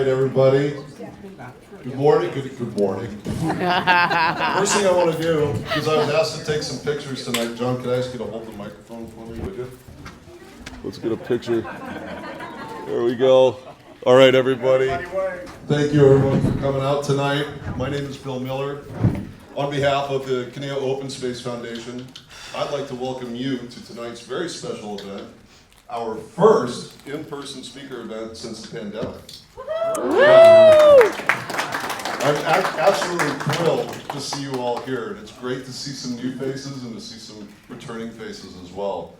right, everybody. Good morning. Good morning. First thing I want to do, because I was asked to take some pictures tonight. John, could I ask you to hold the microphone for me, would you? Let's get a picture. There we go. All right, everybody. Thank you, everyone, for coming out tonight. My name is Bill Miller. On behalf of the Conejo Open Space Foundation, I'd like to welcome you to tonight's very special event, our first in-person speaker event since the pandemic. I'm absolutely thrilled to see you all here, and it's great to see some new faces and to see some returning faces as well.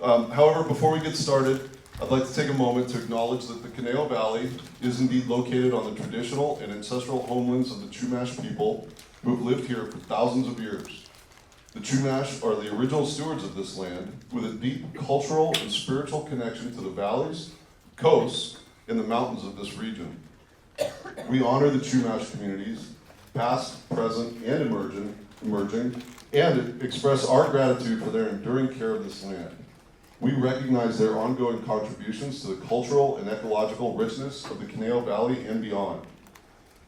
However, before we get started, I'd like to take a moment to acknowledge that the Conejo Valley is indeed located on the traditional and ancestral homelands of the Chumash people who have lived here for thousands of years. The Chumash are the original stewards of this land with a deep cultural and spiritual connection to the valleys, coasts, and the mountains of this region. We honor the Chumash communities, past, present, and emerging, and express our gratitude for their enduring care of this land. We recognize their ongoing contributions to the cultural and ecological richness of the Conejo Valley and beyond.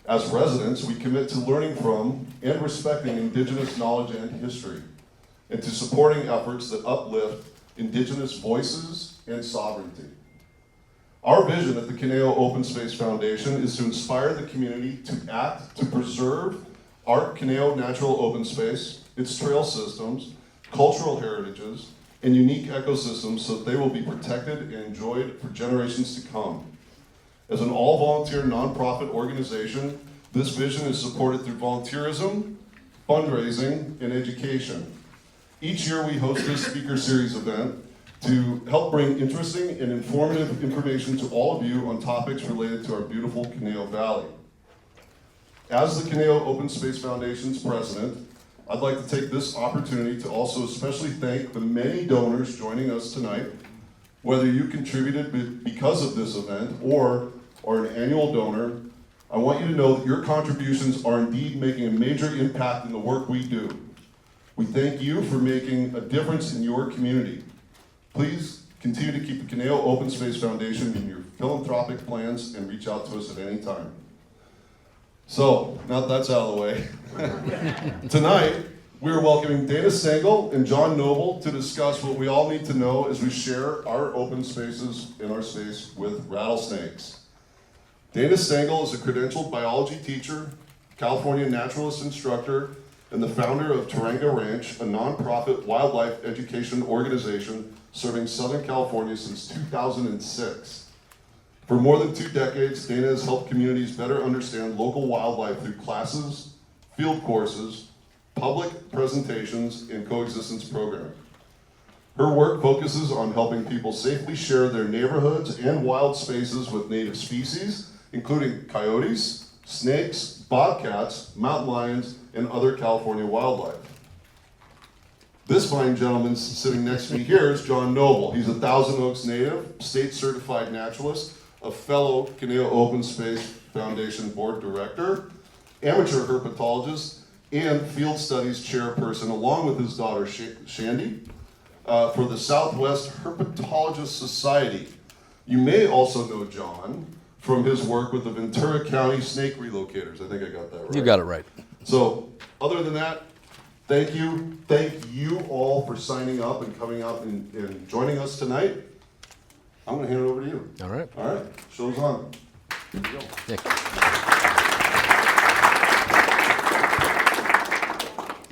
As residents, we commit to learning from and respecting Indigenous knowledge and history, and to supporting efforts that uplift Indigenous voices and sovereignty. Our vision at the Conejo Open Space Foundation is to inspire the community to act to preserve our Conejo natural open space, its trail systems, cultural heritages, and unique ecosystems so that they will be protected and enjoyed for generations to come. As an all-volunteer nonprofit organization, this vision is supported through volunteerism, fundraising, and education. Each year we host this speaker series event to help bring interesting and informative information to all of you on topics related to our beautiful Conejo Valley. As the Conejo Open Space Foundation's president, I'd like to take this opportunity to also especially thank the many donors joining us tonight. Whether you contributed because of this event or are an annual donor, I want you to know that your contributions are indeed making a major impact in the work we do. We thank you for making a difference in your community. Please continue to keep the Conejo Open Space Foundation in your philanthropic plans and reach out to us at any time. So, now that that's out of the way, tonight we are welcoming Dana Stangel and John Noble to discuss what we all need to know as we share our open spaces in our space with rattlesnakes. Dana Stangel is a credentialed biology teacher, California naturalist instructor, and the founder of Teranga Ranch, a nonprofit wildlife education organization serving Southern California since 2006. For more than 2 decades, Dana has helped communities better understand local wildlife through classes, field courses, public presentations, and coexistence programming. Her work focuses on helping people safely share their neighborhoods and wild spaces with native species, including coyotes, snakes, bobcats, mountain lions, and other California wildlife. This fine gentleman sitting next to me here is John Noble. He's a Thousand Oaks native, state certified naturalist, a fellow Conejo Open Space Foundation board director, amateur herpetologist, and field studies chairperson, along with his daughter Shandy, for the Southwest Herpetologist Society. You may also know John from his work with the Ventura County snake relocators. I think I got that right. You got it right. So, other than that, thank you all for signing up and coming out and joining us tonight. I'm going to hand it over to you. All right. All right, show's on. Here we go. Nick.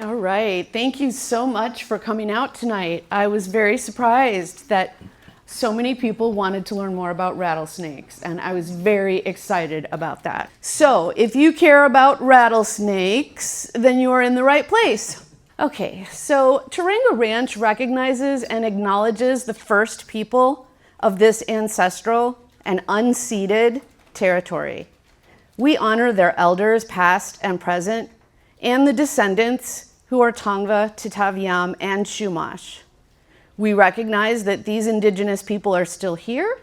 All right, thank you so much for coming out tonight. I was very surprised that so many people wanted to learn more about rattlesnakes, and I was very excited about that. So, if you care about rattlesnakes, then you are in the right place. Okay, so Teranga Ranch recognizes and acknowledges the first people of this ancestral and unceded territory. We honor their elders, past and present, and the descendants who are Tongva, Titaviam, and Chumash. We recognize that these indigenous people are still here,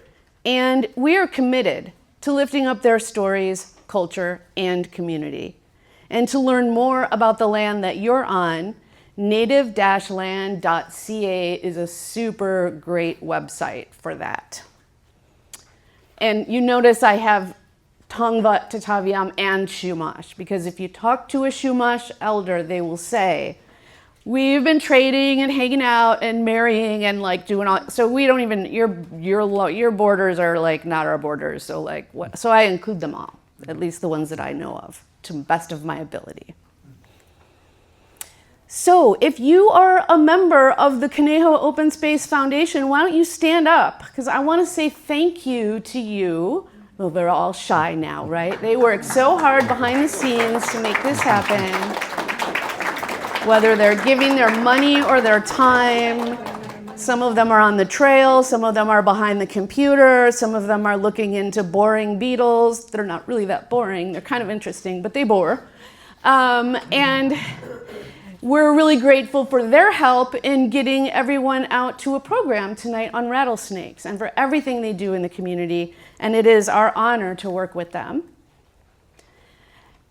and we are committed to lifting up their stories, culture, and community. And to learn more about the land that you're on, native-land.ca is a super great website for that. And you notice I have Tongvat, Tataviam, and Chumash. Because if you talk to a Chumash elder, they will say, we've been trading and hanging out and marrying and like doing all, so we don't even, your borders are like not our borders. So like, what, so I include them all, at least the ones that I know of, to the best of my ability. So if you are a member of the Conejo Open Space Foundation, why don't you stand up? Because I want to say thank you to you. Well, they're all shy now, right? They work so hard behind the scenes to make this happen. Whether they're giving their money or their time. Some of them are on the trail, some of them are behind the computer, some of them are looking into boring beetles. They're not really that boring, they're kind of interesting, but they bore. And we're really grateful for their help in getting everyone out to a program tonight on rattlesnakes and for everything they do in the community. And it is our honor to work with them.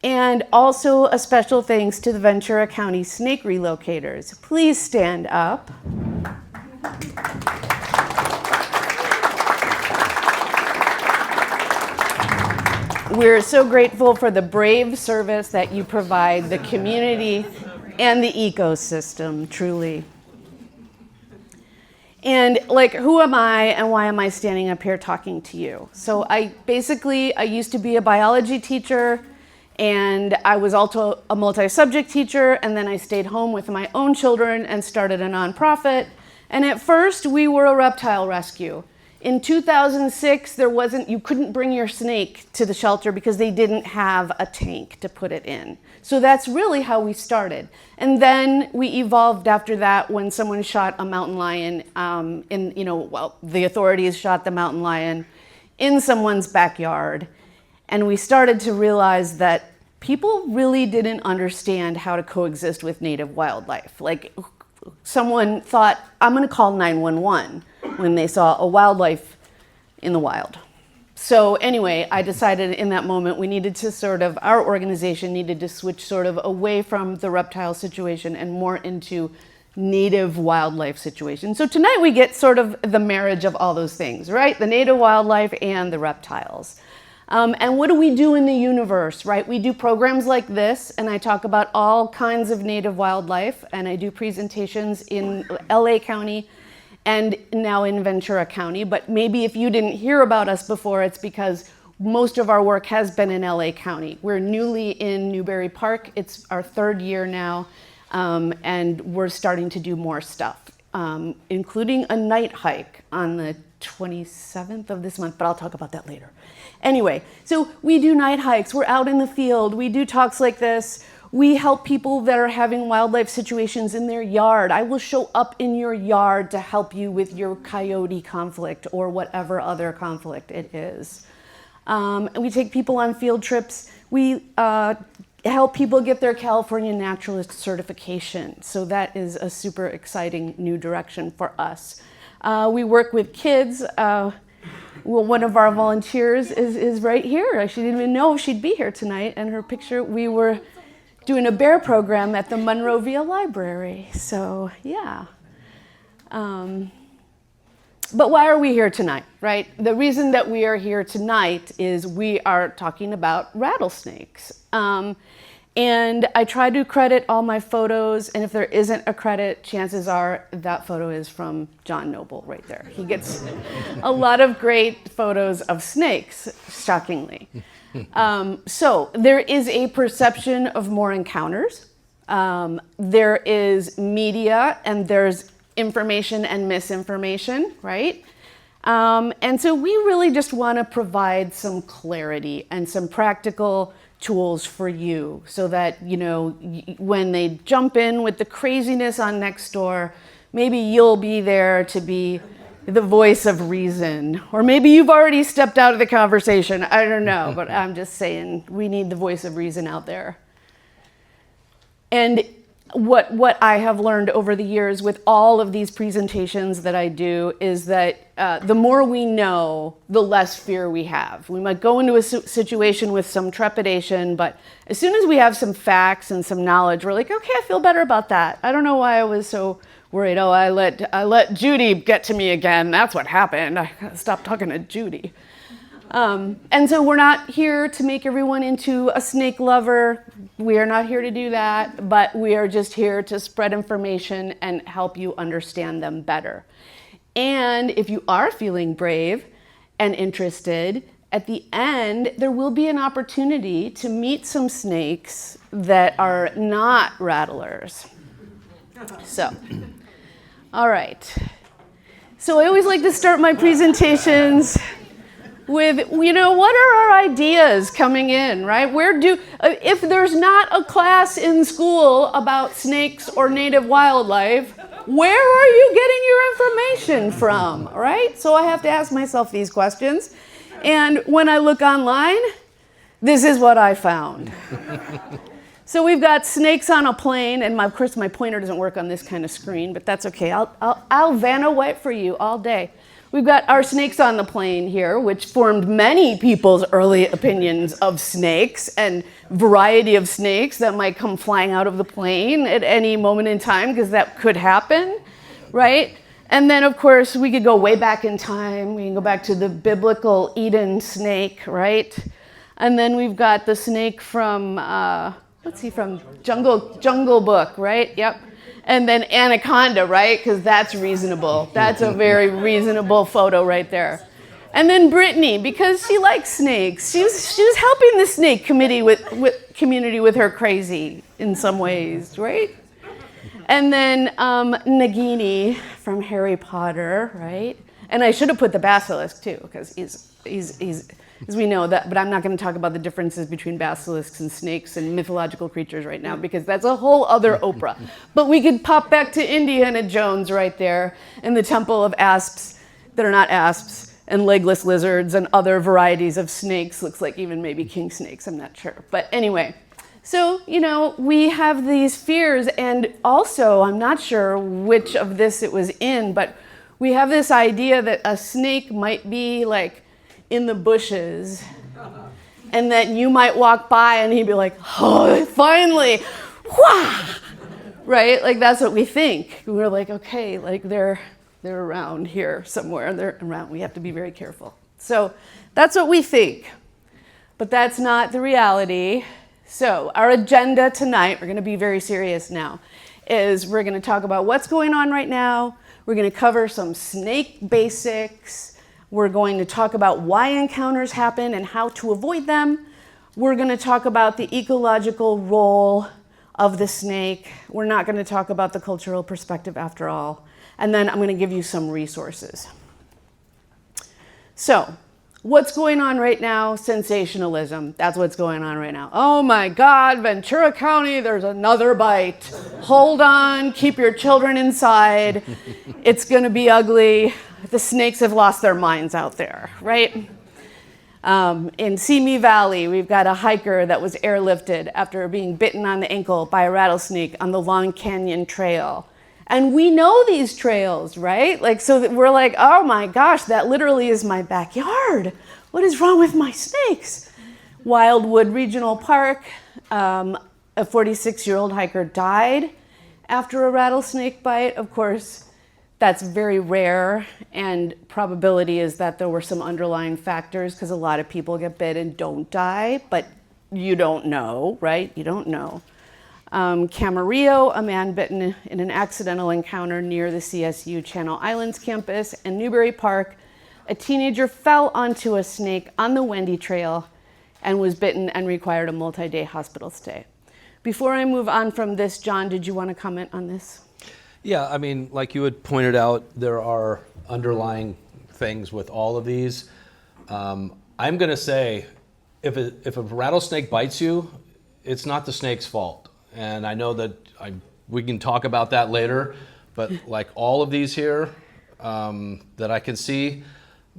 And also a special thanks to the Ventura County snake relocators. Please stand up. We're so grateful for the brave service that you provide the community and the ecosystem, truly. And like, who am I and why am I standing up here talking to you? So I used to be a biology teacher, and I was also a multi-subject teacher, and then I stayed home with my own children and started a nonprofit. And at first we were a reptile rescue. In 2006, you couldn't bring your snake to the shelter because they didn't have a tank to put it in. So that's really how we started. And then we evolved after that when someone shot a mountain lion the authorities shot the mountain lion in someone's backyard. And we started to realize that people really didn't understand how to coexist with native wildlife. Like, someone thought, I'm gonna call 911 when they saw a wildlife in the wild. So anyway, I decided in that moment our organization needed to switch sort of away from the reptile situation and more into native wildlife situation. So tonight we get sort of the marriage of all those things, right? The native wildlife and the reptiles. And what do we do in the universe, right? We do programs like this, and I talk about all kinds of native wildlife, and I do presentations in LA County and now in Ventura County. But maybe if you didn't hear about us before, it's because most of our work has been in LA County. We're newly in Newberry Park. It's our third year now, and we're starting to do more stuff, including a night hike on the 27th of this month, but I'll talk about that later. Anyway, so we do night hikes, we're out in the field, we do talks like this, we help people that are having wildlife situations in their yard. I will show up in your yard to help you with your coyote conflict or whatever other conflict it is. We take people on field trips. We help people get their California naturalist certification. So that is a super exciting new direction for us. We work with kids. One of our volunteers is right here. She didn't even know she'd be here tonight, and her picture, we were doing a bear program at the Monrovia Library. So yeah. But why are we here tonight, right? The reason that we are here tonight is we are talking about rattlesnakes. And I try to credit all my photos, and if there isn't a credit, chances are that photo is from John Noble right there. He gets a lot of great photos of snakes, shockingly. So there is a perception of more encounters. There is media, and there's information and misinformation, right? And so we really just want to provide some clarity and some practical tools for you so that, you know, when they jump in with the craziness on Nextdoor, maybe you'll be there to be the voice of reason. Or maybe you've already stepped out of the conversation. I don't know, but I'm just saying we need the voice of reason out there. And what I have learned over the years with all of these presentations that I do is that the more we know, the less fear we have. We might go into a situation with some trepidation, but as soon as we have some facts and some knowledge, we're like, okay, I feel better about that. I don't know why I was so worried. Oh, I let Judy get to me again. That's what happened. I gotta stop talking to Judy. And so we're not here to make everyone into a snake lover. We are not here to do that, but we are just here to spread information and help you understand them better. And if you are feeling brave and interested, at the end, there will be an opportunity to meet some snakes that are not rattlers. So, all right. So I always like to start my presentations with, what are our ideas coming in, right? If there's not a class in school about snakes or native wildlife, where are you getting your information from, right? So I have to ask myself these questions. And when I look online, this is what I found. So we've got snakes on a plane, and of course my pointer doesn't work on this kind of screen, but that's okay. I'll Vanna White for you all day. We've got our snakes on the plane here, which formed many people's early opinions of snakes and variety of snakes that might come flying out of the plane at any moment in time, because that could happen, right? And then, of course, we could go way back in time. We can go back to the biblical Eden snake, right? And then we've got the snake from, from Jungle Book, right? Yep. And then anaconda, right? Because that's reasonable. That's a very reasonable photo right there. And then Brittany, because she likes snakes. She was helping the snake community with her crazy in some ways, right? And then Nagini from Harry Potter, right? And I should have put the basilisk too, because he's as we know that, but I'm not going to talk about the differences between basilisks and snakes and mythological creatures right now, because that's a whole other Oprah. But we could pop back to Indiana Jones right there in the temple of asps that are not asps, and legless lizards and other varieties of snakes. Looks like even maybe king snakes, I'm not sure. But anyway, so, we have these fears, and also, I'm not sure which of this it was in, but we have this idea that a snake might be like in the bushes, and that you might walk by and he'd be like, oh, finally, wah! Right? Like that's what we think. We're like, okay, like they're around here somewhere. They're around. We have to be very careful. So that's what we think. But that's not the reality. So our agenda tonight, we're going to be very serious now, is we're going to talk about what's going on right now. We're going to cover some snake basics. We're going to talk about why encounters happen and how to avoid them. We're going to talk about the ecological role of the snake. We're not going to talk about the cultural perspective after all. And then I'm going to give you some resources. So, what's going on right now? Sensationalism. That's what's going on right now. Oh my God, Ventura County, there's another bite. Hold on, keep your children inside. It's going to be ugly. The snakes have lost their minds out there, right? In Simi Valley, we've got a hiker that was airlifted after being bitten on the ankle by a rattlesnake on the Long Canyon Trail. And we know these trails, right? Like, so that we're like, oh my gosh, that literally is my backyard. What is wrong with my snakes? Wildwood Regional Park, a 46-year-old hiker died after a rattlesnake bite. Of course, that's very rare, and probability is that there were some underlying factors, because a lot of people get bit and don't die, but you don't know, right? You don't know. Camarillo, a man bitten in an accidental encounter near the CSU Channel Islands campus, and Newbury Park, a teenager fell onto a snake on the Wendy Trail and was bitten and required a multi-day hospital stay. Before I move on from this, John, did you want to comment on this? Yeah, I mean, like you had pointed out, there are underlying things with all of these. I'm going to say, if a rattlesnake bites you, it's not the snake's fault. And I know that we can talk about that later, but like all of these here that I can see,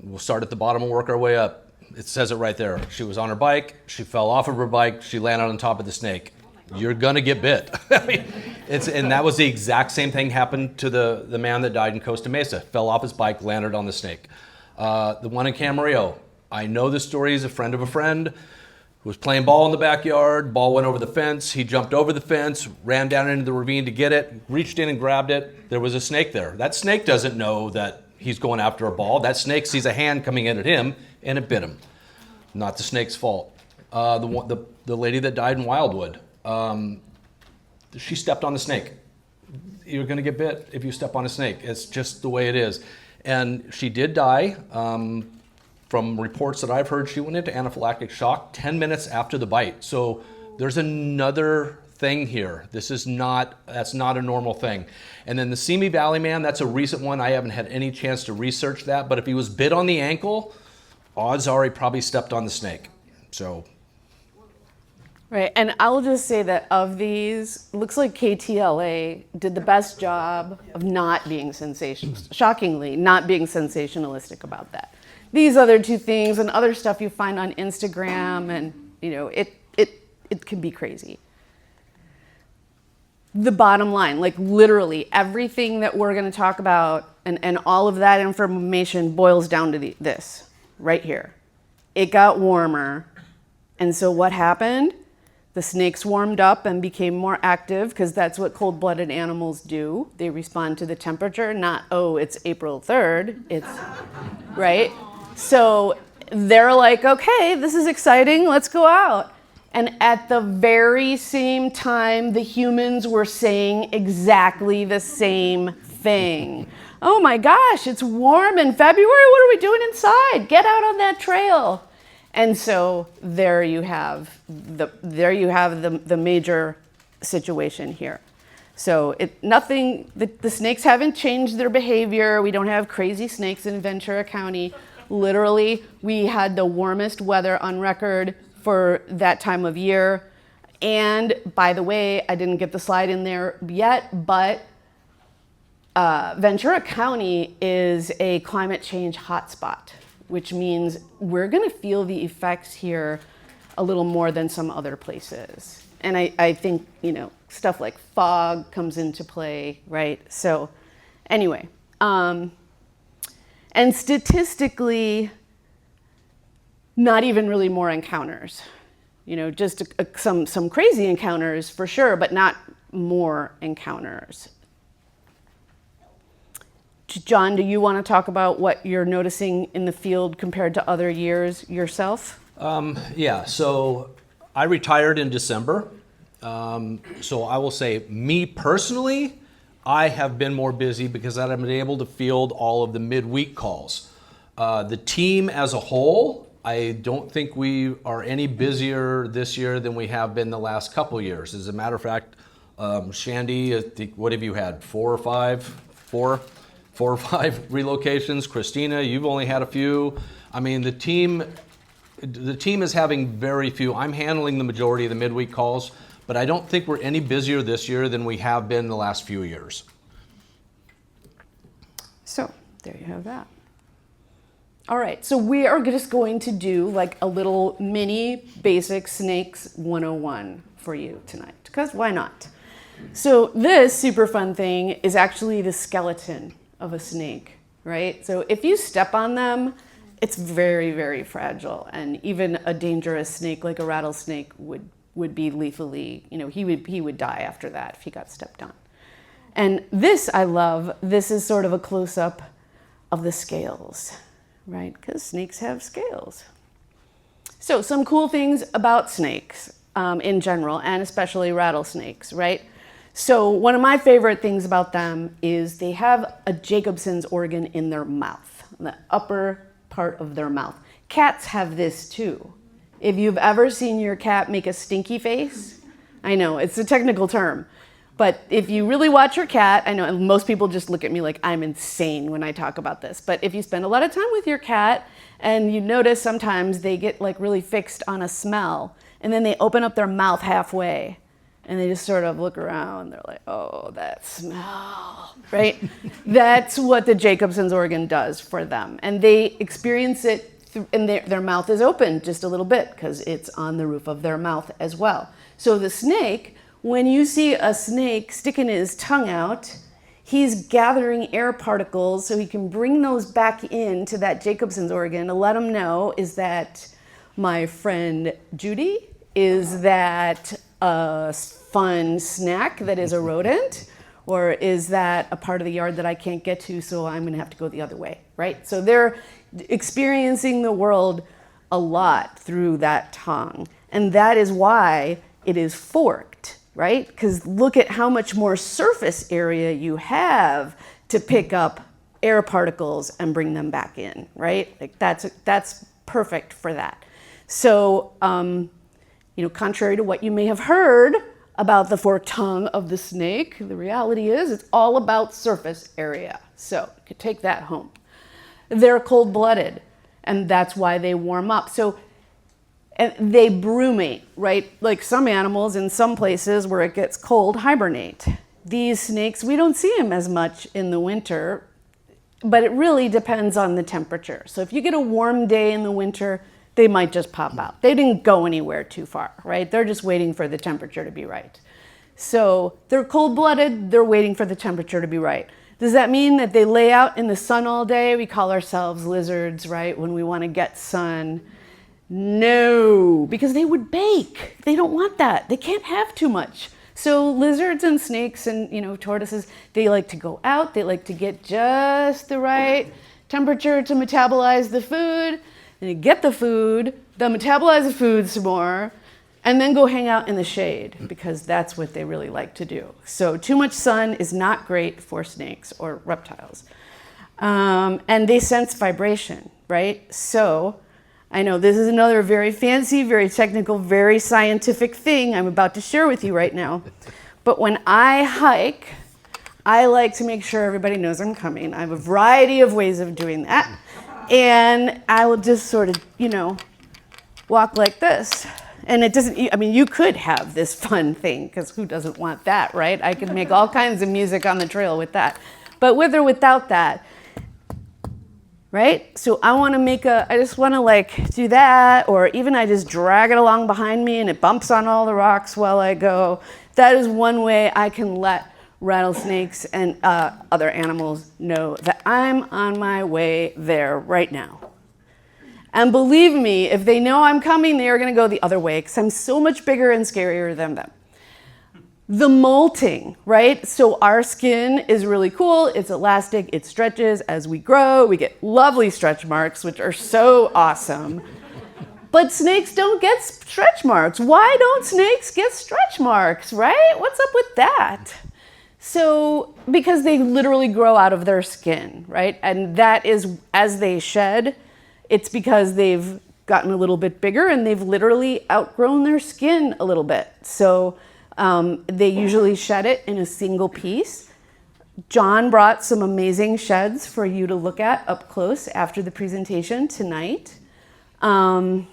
we'll start at the bottom and work our way up. It says it right there. She was on her bike, she fell off of her bike, she landed on top of the snake. You're gonna get bit. I mean, and that was the exact same thing happened to the man that died in Costa Mesa. Fell off his bike, landed on the snake. The one in Camarillo, I know the story. Is a friend of a friend who was playing ball in the backyard. Ball went over the fence. He jumped over the fence, ran down into the ravine to get it, reached in and grabbed it. There was a snake there. That snake doesn't know that he's going after a ball. That snake sees a hand coming in at him, and it bit him. Not the snake's fault. The lady that died in Wildwood, she stepped on the snake. You're going to get bit if you step on a snake. It's just the way it is. And she did die. From reports that I've heard, she went into anaphylactic shock 10 minutes after the bite. So there's another thing here. That's not a normal thing. And then the Simi Valley man, that's a recent one. I haven't had any chance to research that, but if he was bit on the ankle, odds are he probably stepped on the snake. So. Right, and I'll just say that of these, looks like KTLA did the best job of not being shockingly, not being sensationalistic about that. These other two things and other stuff you find on Instagram, and it can be crazy. The bottom line, like literally everything that we're going to talk about and all of that information boils down to this right here. It got warmer, and so what happened? The snakes warmed up and became more active, because that's what cold-blooded animals do. They respond to the temperature, not, oh, it's April 3rd. It's, right? So they're like, okay, this is exciting, let's go out. And at the very same time, the humans were saying exactly the same thing. Oh my gosh, it's warm in February, what are we doing inside? Get out on that trail. And so there you have the major situation here. So the snakes haven't changed their behavior. We don't have crazy snakes in Ventura County. Literally, we had the warmest weather on record for that time of year. And by the way, I didn't get the slide in there yet, but Ventura County is a climate change hotspot, which means we're going to feel the effects here a little more than some other places. And I think, stuff like fog comes into play, right? So anyway, and statistically, not even really more encounters. Just some crazy encounters for sure, but not more encounters. John, do you want to talk about what you're noticing in the field compared to other years yourself? Yeah, so I retired in December. So I will say, me personally, I have been more busy because I've been able to field all of the midweek calls. The team as a whole, I don't think we are any busier this year than we have been the last couple years. As a matter of fact, Shandy, I think, what have you had? Four or five relocations. Christina, you've only had a few. I mean, the team is having very few. I'm handling the majority of the midweek calls, but I don't think we're any busier this year than we have been the last few years. So there you have that. All right, so we are just going to do like a little mini basic snakes 101 for you tonight, because why not? So this super fun thing is actually the skeleton of a snake, right? So if you step on them, it's very, very fragile, and even a dangerous snake like a rattlesnake would be lethally, he would die after that if he got stepped on. And this I love. This is sort of a close-up of the scales, right? Because snakes have scales. So some cool things about snakes in general, and especially rattlesnakes, right? So one of my favorite things about them is they have a Jacobson's organ in their mouth, the upper part of their mouth. Cats have this too. If you've ever seen your cat make a stinky face, I know it's a technical term, but if you really watch your cat, I know most people just look at me like I'm insane when I talk about this, but if you spend a lot of time with your cat and you notice sometimes they get like really fixed on a smell, and then they open up their mouth halfway and they just sort of look around. They're like, oh, that smell, right? That's what the Jacobson's organ does for them. And they experience it, and their mouth is open just a little bit because it's on the roof of their mouth as well. So the snake, when you see a snake sticking his tongue out, he's gathering air particles so he can bring those back into that Jacobson's organ to let him know, is that my friend Judy? Is that a fun snack that is a rodent? Or is that a part of the yard that I can't get to, so I'm gonna have to go the other way, right? So they're experiencing the world a lot through that tongue. And that is why it is forked, right? Because look at how much more surface area you have to pick up air particles and bring them back in, right? Like that's perfect for that. So, contrary to what you may have heard about the forked tongue of the snake, the reality is it's all about surface area. So you could take that home. They're cold-blooded, and that's why they warm up. So and they brumate, right? Like some animals in some places where it gets cold hibernate. These snakes, we don't see them as much in the winter, but it really depends on the temperature. So if you get a warm day in the winter, they might just pop out. They didn't go anywhere too far, right? They're just waiting for the temperature to be right. So they're cold-blooded, they're waiting for the temperature to be right. Does that mean that they lay out in the sun all day? We call ourselves lizards, right? When we want to get sun. No, because they would bake. They don't want that. They can't have too much. So lizards and snakes and, tortoises, they like to go out. They like to get just the right temperature to metabolize the food. They get the food, they'll metabolize the food some more, and then go hang out in the shade because that's what they really like to do. So too much sun is not great for snakes or reptiles. And they sense vibration, right? So I know this is another very fancy, very technical, very scientific thing I'm about to share with you right now. But when I hike, I like to make sure everybody knows I'm coming. I have a variety of ways of doing that. And I will just sort of, walk like this. And it doesn't, you could have this fun thing, because who doesn't want that, right? I could make all kinds of music on the trail with that. But with or without that, right? So I just want to do that, or even I just drag it along behind me and it bumps on all the rocks while I go. That is one way I can let rattlesnakes and other animals know that I'm on my way there right now. And believe me, if they know I'm coming, they are going to go the other way because I'm so much bigger and scarier than them. The molting, right? So our skin is really cool. It's elastic. It stretches as we grow. We get lovely stretch marks, which are so awesome. But snakes don't get stretch marks. Why don't snakes get stretch marks, right? What's up with that? So, because they literally grow out of their skin, right? And that is, as they shed, it's because they've gotten a little bit bigger and they've literally outgrown their skin a little bit. So they usually shed it in a single piece. John brought some amazing sheds for you to look at up close after the presentation tonight. And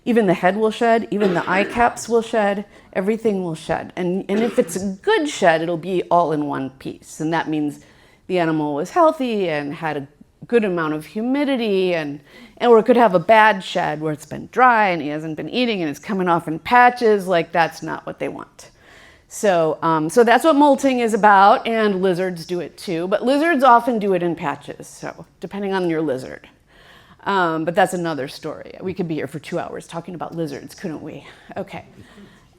even the head will shed, even the eye caps will shed, everything will shed. And if it's a good shed, it'll be all in one piece. And that means the animal was healthy and had a good amount of humidity, or it could have a bad shed where it's been dry and he hasn't been eating and it's coming off in patches. That's not what they want. So that's what molting is about, and lizards do it too. But lizards often do it in patches, so depending on your lizard. But that's another story. We could be here for 2 hours talking about lizards, couldn't we? Okay.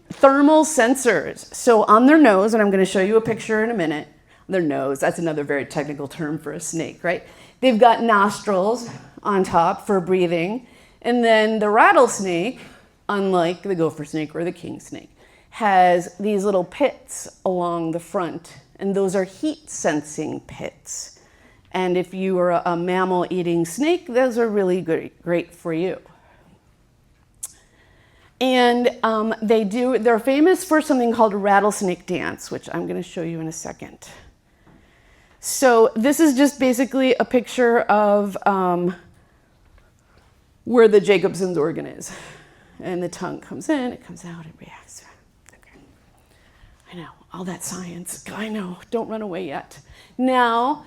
Thermal sensors. So on their nose, and I'm going to show you a picture in a minute. Their nose, that's another very technical term for a snake, right? They've got nostrils on top for breathing. And then the rattlesnake, unlike the gopher snake or the king snake, has these little pits along the front. And those are heat sensing pits. And if you are a mammal-eating snake, those are really great for you. And they're famous for something called rattlesnake dance, which I'm going to show you in a second. So this is just basically a picture of where the Jacobson's organ is. And the tongue comes in, it comes out, it reacts. Okay. I know, all that science. I know, don't run away yet. Now,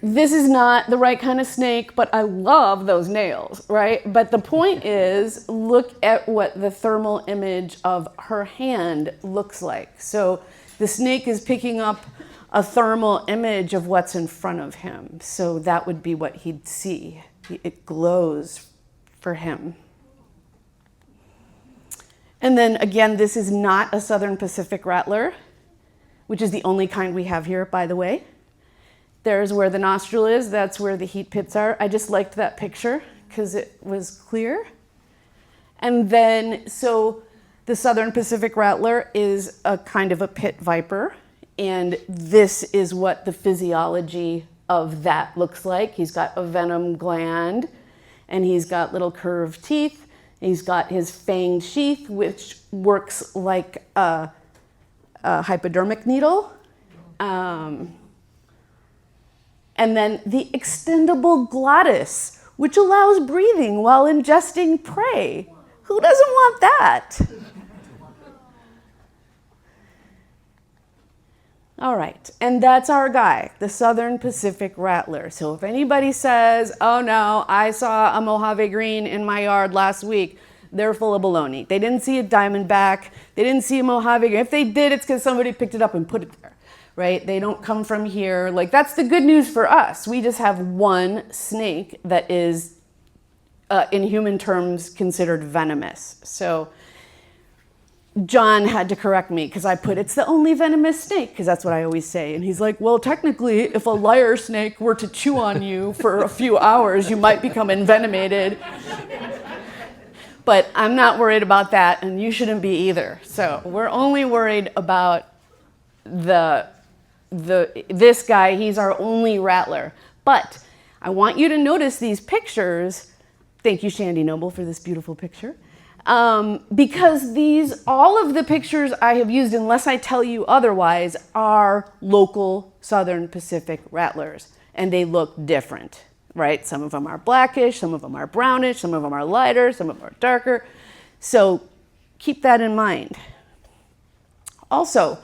this is not the right kind of snake, but I love those nails, right? But the point is, look at what the thermal image of her hand looks like. So the snake is picking up a thermal image of what's in front of him. So that would be what he'd see. It glows for him. And then again, this is not a Southern Pacific rattler, which is the only kind we have here, by the way. There's where the nostril is, that's where the heat pits are. I just liked that picture because it was clear. And then, so the Southern Pacific rattler is a kind of a pit viper. And this is what the physiology of that looks like. He's got a venom gland, and he's got little curved teeth. He's got his fanged sheath, which works like a hypodermic needle. And then the extendable glottis, which allows breathing while ingesting prey. Who doesn't want that? All right, and that's our guy, the Southern Pacific rattler. So if anybody says, oh no, I saw a Mojave green in my yard last week, they're full of baloney. They didn't see a diamondback, they didn't see a Mojave green. If they did, it's because somebody picked it up and put it there, right? They don't come from here. Like, that's the good news for us. We just have one snake that is, in human terms, considered venomous. So John had to correct me because I put, it's the only venomous snake, because that's what I always say. And he's like, well, technically, if a lyre snake were to chew on you for a few hours, you might become envenomated. But I'm not worried about that, and you shouldn't be either. So we're only worried about this guy. He's our only rattler. But I want you to notice these pictures. Thank you, Shandy Noble, for this beautiful picture. Because all of the pictures I have used, unless I tell you otherwise, are local Southern Pacific rattlers, and they look different, right? Some of them are blackish, some of them are brownish, some of them are lighter, some of them are darker. So keep that in mind. Also,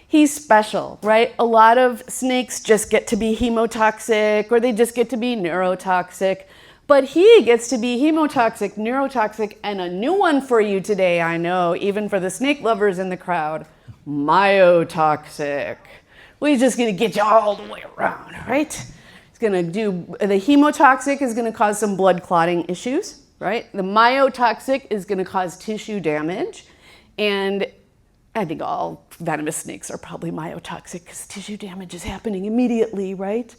he's special, right? A lot of snakes just get to be hemotoxic, or they just get to be neurotoxic. But he gets to be hemotoxic, neurotoxic, and a new one for you today, I know, even for the snake lovers in the crowd, myotoxic. Well, he's just gonna get you all the way around, right? He's gonna the hemotoxic is gonna cause some blood clotting issues, right? The myotoxic is gonna cause tissue damage, and I think all venomous snakes are probably myotoxic because tissue damage is happening immediately, right?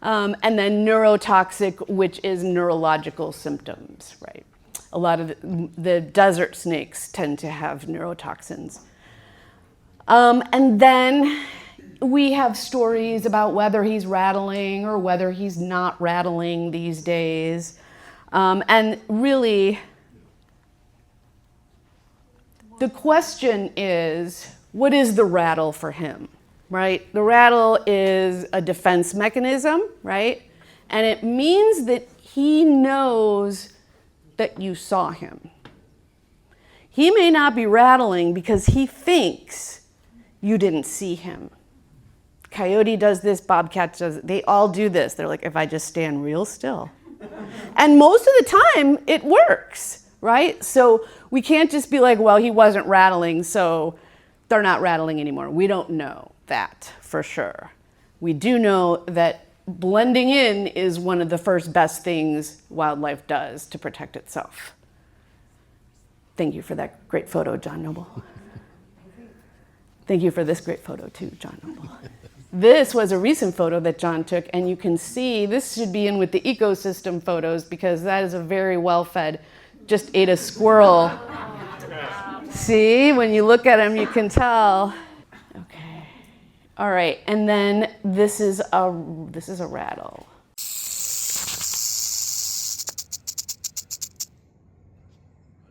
And then neurotoxic, which is neurological symptoms, right? A lot of the desert snakes tend to have neurotoxins. And then we have stories about whether he's rattling or whether he's not rattling these days. And really, the question is, what is the rattle for him? Right? The rattle is a defense mechanism, right? And it means that he knows that you saw him. He may not be rattling because he thinks you didn't see him. Coyote does this, bobcat does it. They all do this. They're like, if I just stand real still. And most of the time, it works, right? So we can't just be like, well, he wasn't rattling, so they're not rattling anymore. We don't know that for sure. We do know that blending in is one of the first best things wildlife does to protect itself. Thank you for that great photo, John Noble. Thank you for this great photo too, John Noble. This was a recent photo that John took, and you can see this should be in with the ecosystem photos because that is a very well-fed, just ate a squirrel. See, when you look at him, you can tell. Okay. All right, and then this is a rattle.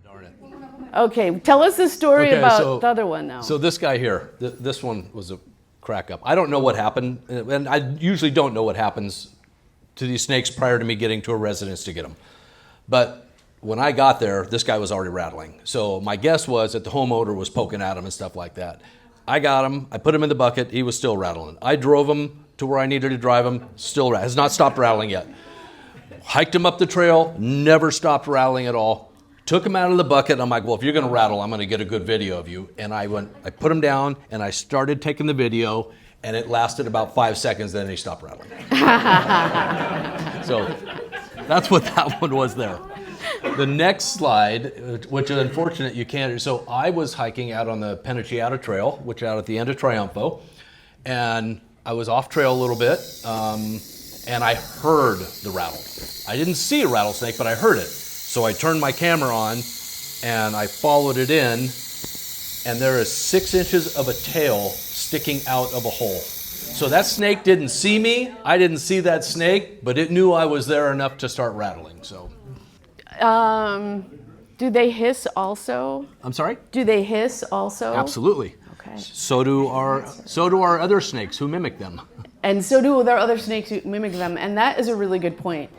Darn it. Okay, tell us the story about the other one now. So this guy here, this one was a crack up. I don't know what happened, and I usually don't know what happens to these snakes prior to me getting to a residence to get them. But when I got there, this guy was already rattling. So my guess was that the homeowner was poking at him and stuff like that. I got him, I put him in the bucket, he was still rattling. I drove him to where I needed to drive him, still has not stopped rattling yet. Hiked him up the trail, never stopped rattling at all. Took him out of the bucket, I'm like, well, if you're gonna rattle, I'm gonna get a good video of you. And I put him down and I started taking the video, and it lasted about 5 seconds, then he stopped rattling. So that's what that one was there. The next slide, which is unfortunate you can't, so I was hiking out on the Peniciata Trail, which is out at the end of Triunfo, and I was off trail a little bit, and I heard the rattle. I didn't see a rattlesnake, but I heard it. So I turned my camera on and I followed it in, and there is 6 inches of a tail sticking out of a hole. So that snake didn't see me, I didn't see that snake, but it knew I was there enough to start rattling, so. Do they hiss also? I'm sorry? Do they hiss also? Absolutely. Okay. So do our other snakes who mimic them. And so do there are other snakes who mimic them. And that is a really good point,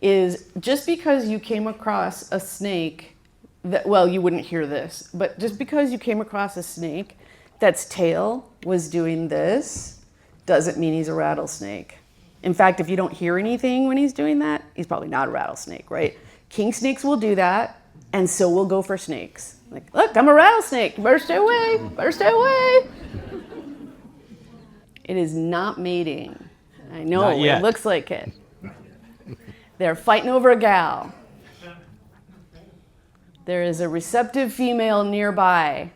is just because you came across a snake, that, well, you wouldn't hear this, but just because you came across a snake that's tail was doing this, doesn't mean he's a rattlesnake. In fact, if you don't hear anything when he's doing that, he's probably not a rattlesnake, right? King snakes will do that, and so we'll go for snakes. Like, look, I'm a rattlesnake. You better stay away. Better stay away. It is not mating. I know, Not yet. it looks like it. They're fighting over a gal. There is a receptive female nearby.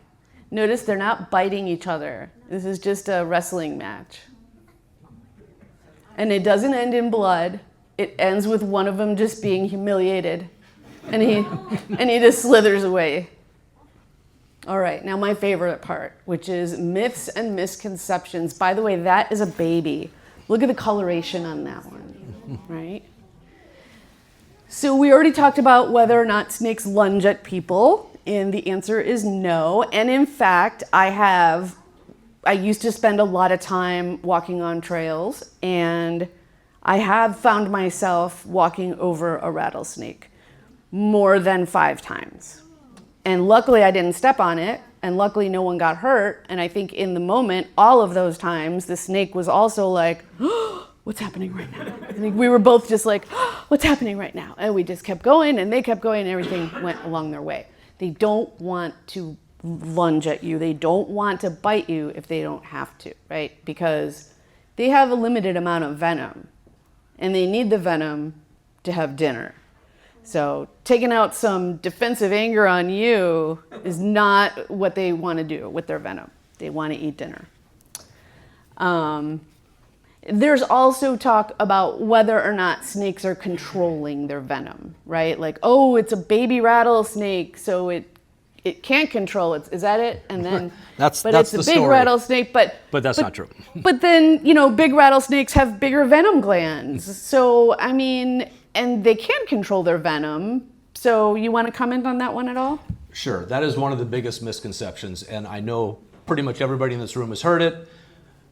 Notice they're not biting each other. This is just a wrestling match. And it doesn't end in blood. It ends with one of them just being humiliated. And he just slithers away. All right, now my favorite part, which is myths and misconceptions. By the way, that is a baby. Look at the coloration on that one, right? So we already talked about whether or not snakes lunge at people, and the answer is no. And in fact, I used to spend a lot of time walking on trails, and I have found myself walking over a rattlesnake more than 5 times. And luckily I didn't step on it, and luckily no one got hurt. And I think in the moment, all of those times, the snake was also like, oh, what's happening right now? I think we were both just like, oh, what's happening right now? And we just kept going, and they kept going, and everything went along their way. They don't want to lunge at you. They don't want to bite you if they don't have to, right? Because they have a limited amount of venom, and they need the venom to have dinner. So taking out some defensive anger on you is not what they want to do with their venom. They want to eat dinner. There's also talk about whether or not snakes are controlling their venom, right? Like, oh, it's a baby rattlesnake, so it can't control it. Is that it? And then, that's it's a the big story. rattlesnake, but that's not true. But then, big rattlesnakes have bigger venom glands. So, I mean, and they can control their venom. So you want to comment on that one at all? Sure, that is one of the biggest misconceptions, and I know pretty much everybody in this room has heard it.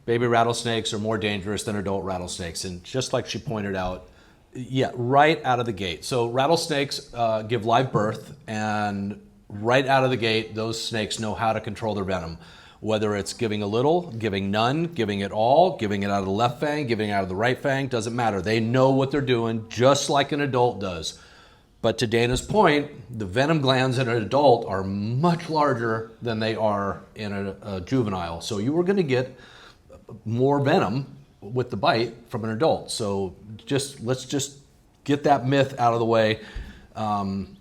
Baby rattlesnakes are more dangerous than adult rattlesnakes, and just like she pointed out, yeah, right out of the gate. So rattlesnakes give live birth, and right out of the gate, those snakes know how to control their venom. Whether it's giving a little, giving none, giving it all, giving it out of the left fang, giving it out of the right fang, doesn't matter. They know what they're doing, just like an adult does. But to Dana's point, the venom glands in an adult are much larger than they are in a juvenile. So you are going to get more venom with the bite from an adult. So let's just get that myth out of the way.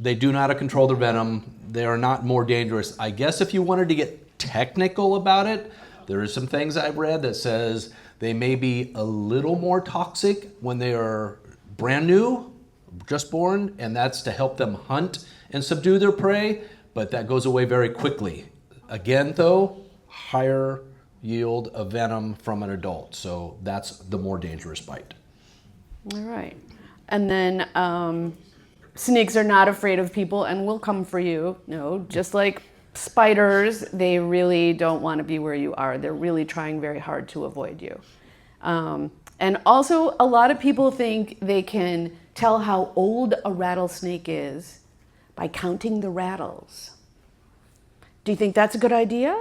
They do know how to control their venom. They are not more dangerous. I guess if you wanted to get technical about it, there is some things I've read that says they may be a little more toxic when they are brand new, just born, and that's to help them hunt and subdue their prey, but that goes away very quickly. Again, though, higher yield of venom from an adult, so that's the more dangerous bite. All right. And then snakes are not afraid of people and will come for you. No, just like spiders, they really don't want to be where you are. They're really trying very hard to avoid you. And also, a lot of people think they can tell how old a rattlesnake is by counting the rattles. Do you think that's a good idea?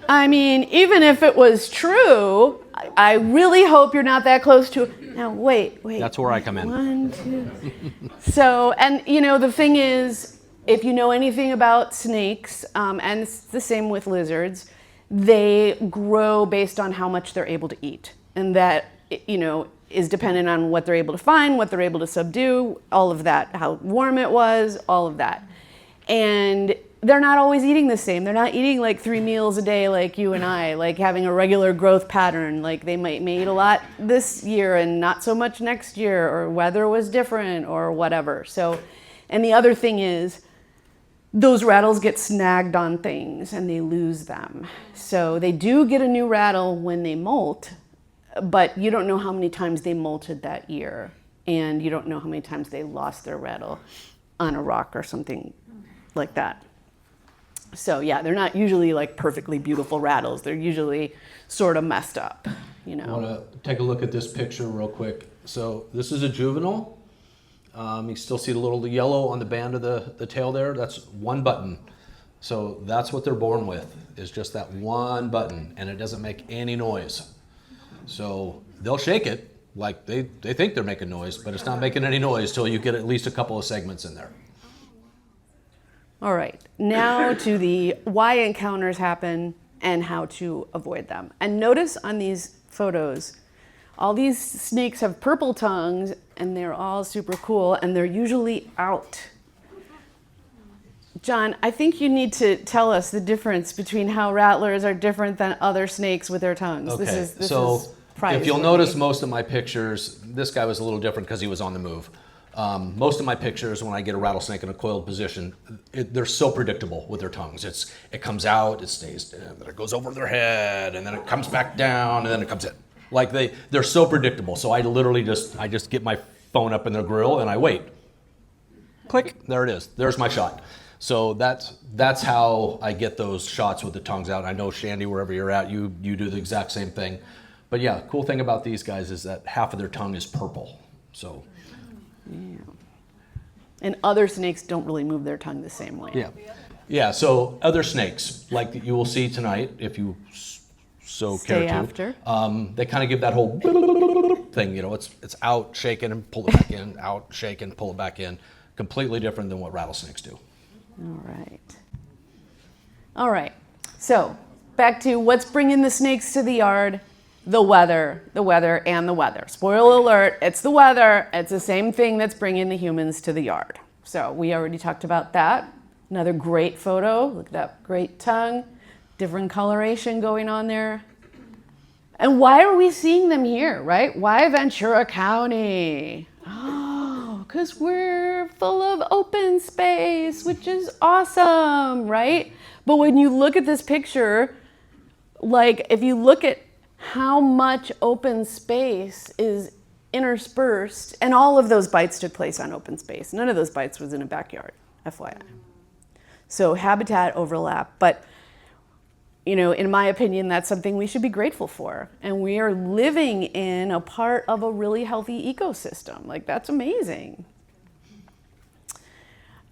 I mean, even if it was true, I really hope you're not that close to it. Now, wait. That's where I come in. 1, 2. So, and the thing is, if you know anything about snakes, and it's the same with lizards, they grow based on how much they're able to eat. And that, is dependent on what they're able to find, what they're able to subdue, all of that, how warm it was, all of that. And they're not always eating the same. They're not eating like 3 meals a day like you and I, like having a regular growth pattern. Like they may eat a lot this year and not so much next year, or weather was different or whatever. So, and the other thing is, those rattles get snagged on things and they lose them. So they do get a new rattle when they molt, but you don't know how many times they molted that year. And you don't know how many times they lost their rattle on a rock or something like that. So yeah, they're not usually like perfectly beautiful rattles. They're usually sort of messed up, you know. I want to take a look at this picture real quick. So this is a juvenile. You still see the little yellow on the band of the tail there. That's one button. So that's what they're born with, is just that one button, and it doesn't make any noise. So they'll shake it like they think they're making noise, but it's not making any noise till you get at least a couple of segments in there. All right, now to the why encounters happen and how to avoid them. And notice on these photos, all these snakes have purple tongues and they're all super cool and they're usually out. John, I think you need to tell us the difference between how rattlers are different than other snakes with their tongues. Okay, This is so if you'll praiseworthy. notice most of my pictures, this guy was a little different because he was on the move. Most of my pictures, when I get a rattlesnake in a coiled position, they're so predictable with their tongues. It comes out, it stays, and then it goes over their head, and then it comes back down, and then it comes in. Like they're so predictable. So I literally just get my phone up in their grill and I wait. Click, there it is. There's my shot. So that's how I get those shots with the tongues out. I know, Shandy, wherever you're at, you do the exact same thing. But yeah, cool thing about these guys is that half of their tongue is purple. So. Yeah. And other snakes don't really move their tongue the same way. Yeah. Yeah, so other snakes, like you will see tonight, if you so Stay care to. after. They kind of give that whole thing, you know, it's out, shaking, and pull it back in, out, shaking, pull it back in. Completely different than what rattlesnakes do. All right. All right. So back to what's bringing the snakes to the yard. The weather, and the weather. Spoiler alert, it's the weather. It's the same thing that's bringing the humans to the yard. So we already talked about that. Another great photo. Look at that great tongue. Different coloration going on there. And why are we seeing them here, right? Why Ventura County? Oh, because we're full of open space, which is awesome, right? But when you look at this picture, like if you look at how much open space is interspersed, and all of those bites took place on open space. None of those bites was in a backyard, FYI. So habitat overlap, but you know, in my opinion, that's something we should be grateful for. And we are living in a part of a really healthy ecosystem. Like, that's amazing.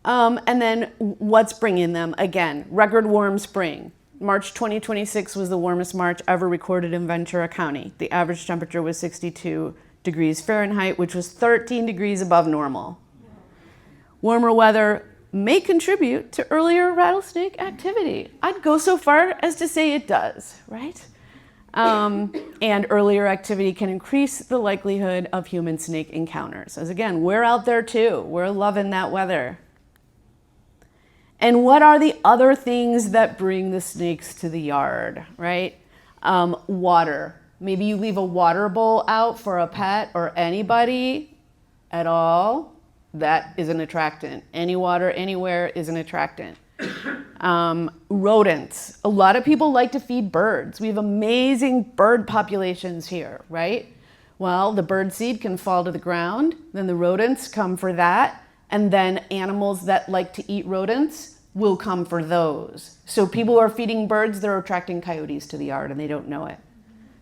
And then what's bringing them? Again, record warm spring. March 2026 was the warmest March ever recorded in Ventura County. The average temperature was 62 degrees Fahrenheit, which was 13 degrees above normal. Warmer weather may contribute to earlier rattlesnake activity. I'd go so far as to say it does, right? And earlier activity can increase the likelihood of human-snake encounters. As again, we're out there too. We're loving that weather. And what are the other things that bring the snakes to the yard, right? Water. Maybe you leave a water bowl out for a pet or anybody at all. That is an attractant. Any water anywhere is an attractant. Rodents. A lot of people like to feed birds. We have amazing bird populations here, right? Well, the bird seed can fall to the ground, then the rodents come for that, and then animals that like to eat rodents will come for those. So people who are feeding birds, they're attracting coyotes to the yard and they don't know it.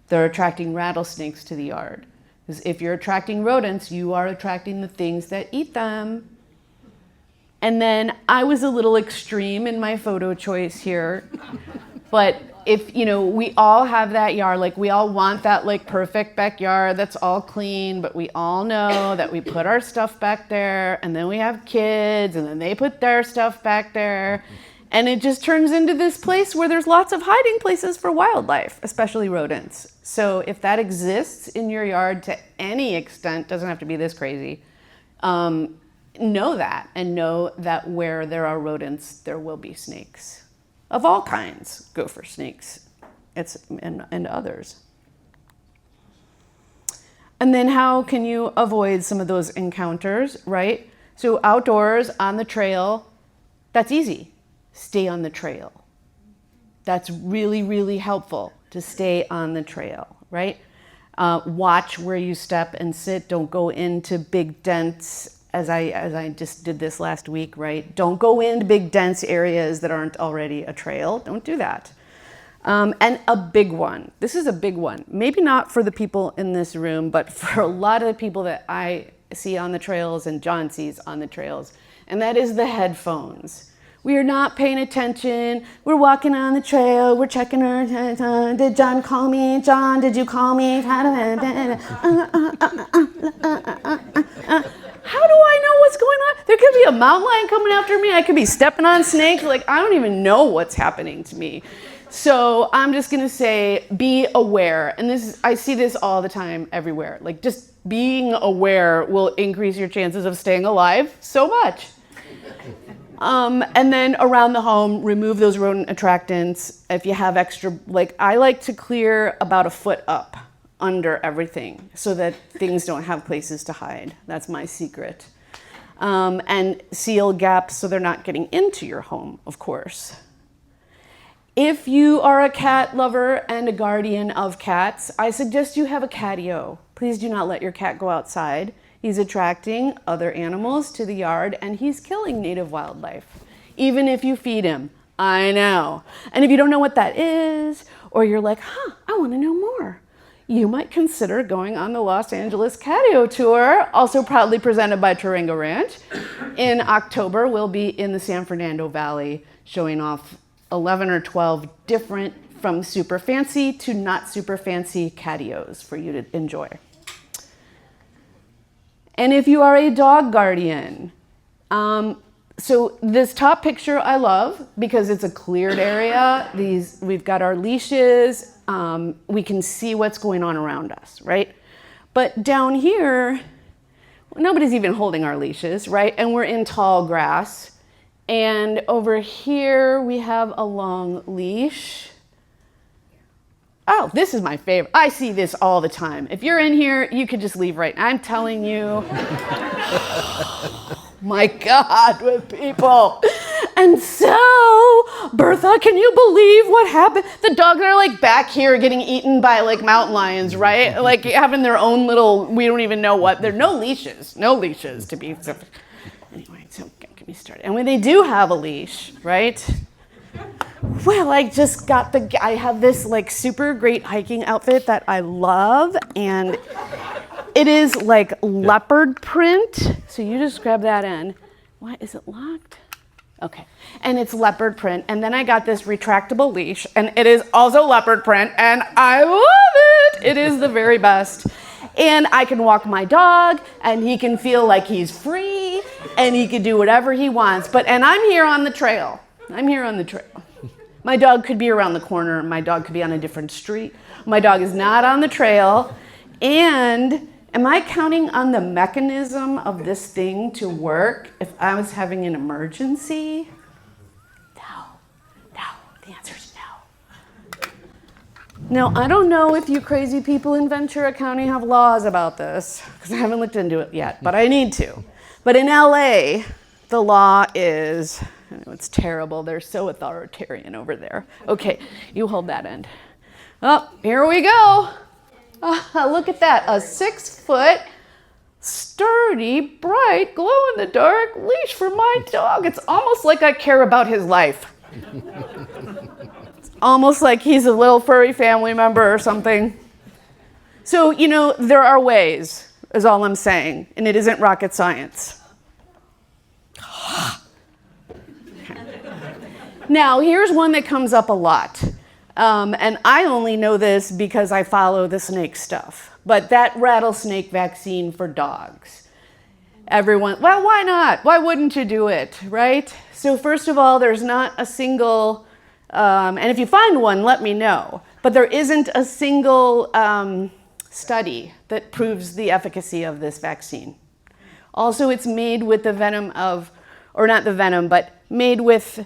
They're attracting rattlesnakes to the yard. Because if you're attracting rodents, you are attracting the things that eat them. And then I was a little extreme in my photo choice here. But if, you know, we all have that yard, like we all want that like perfect backyard that's all clean, but we all know that we put our stuff back there and then we have kids and then they put their stuff back there. And it just turns into this place where there's lots of hiding places for wildlife, especially rodents. So if that exists in your yard to any extent, doesn't have to be this crazy, know that, and know that where there are rodents, there will be snakes of all kinds, gopher snakes, and others. And then how can you avoid some of those encounters, right? So outdoors, on the trail, that's easy. Stay on the trail. That's really, really helpful to stay on the trail, right? Watch where you step and sit. Don't go into big dense, as I just did this last week, right? Don't go into big dense areas that aren't already a trail. Don't do that. And a big one. This is a big one. Maybe not for the people in this room, but for a lot of the people that I see on the trails and John sees on the trails, and that is the headphones. We are not paying attention. We're walking on the trail. We're checking our, did John call me? John, did you call me? How do I know what's going on? There could be a mountain lion coming after me. I could be stepping on snakes. Like, I don't even know what's happening to me. So I'm just gonna say, be aware. And I see this all the time, everywhere. Like, just being aware will increase your chances of staying alive so much. And then around the home, remove those rodent attractants. If you have extra, like, I like to clear about a foot up under everything so that things don't have places to hide. That's my secret. And seal gaps so they're not getting into your home, of course. If you are a cat lover and a guardian of cats, I suggest you have a catio. Please do not let your cat go outside. He's attracting other animals to the yard, and he's killing native wildlife, even if you feed him. I know. And if you don't know what that is, or you're like, I want to know more, you might consider going on the Los Angeles Catio Tour, also proudly presented by Teranga Ranch. In October, we'll be in the San Fernando Valley showing off 11 or 12 different, from super fancy to not super fancy catios for you to enjoy. And if you are a dog guardian, so this top picture I love because it's a cleared area. We've got our leashes. We can see what's going on around us, right? But down here, nobody's even holding our leashes, right? And we're in tall grass. And over here, we have a long leash. Oh, this is my favorite. I see this all the time. If you're in here, you could just leave right now. I'm telling you. My God, with people. And so, Bertha, can you believe what happened? The dogs are like back here getting eaten by like mountain lions, right? Like having their own little, we don't even know what. There are no leashes to be. Anyway, so get me started. And when they do have a leash, right? Well, I have this like super great hiking outfit that I love, and it is like leopard print. So you just grab that end. Why is it locked? Okay. And it's leopard print. And then I got this retractable leash, and it is also leopard print, and I love it. It is the very best. And I can walk my dog, and he can feel like he's free, and he can do whatever he wants. And I'm here on the trail. My dog could be around the corner. My dog could be on a different street. My dog is not on the trail. And am I counting on the mechanism of this thing to work if I was having an emergency? No. The answer is no. Now, I don't know if you crazy people in Ventura County have laws about this, because I haven't looked into it yet, but I need to. But in LA, the law is, I know it's terrible, they're so authoritarian over there. Okay, you hold that end. Oh, here we go. Look at that, a 6-foot, sturdy, bright, glow-in-the-dark leash for my dog. It's almost like I care about his life. It's almost like he's a little furry family member or something. So, there are ways, is all I'm saying, and it isn't rocket science. Now, here's one that comes up a lot. And I only know this because I follow the snake stuff. But that rattlesnake vaccine for dogs. Everyone, well, why not? Why wouldn't you do it, right? So first of all, there's not a single, and if you find one, let me know. But there isn't a single study that proves the efficacy of this vaccine. Also, it's made with the venom of, or not the venom, but made with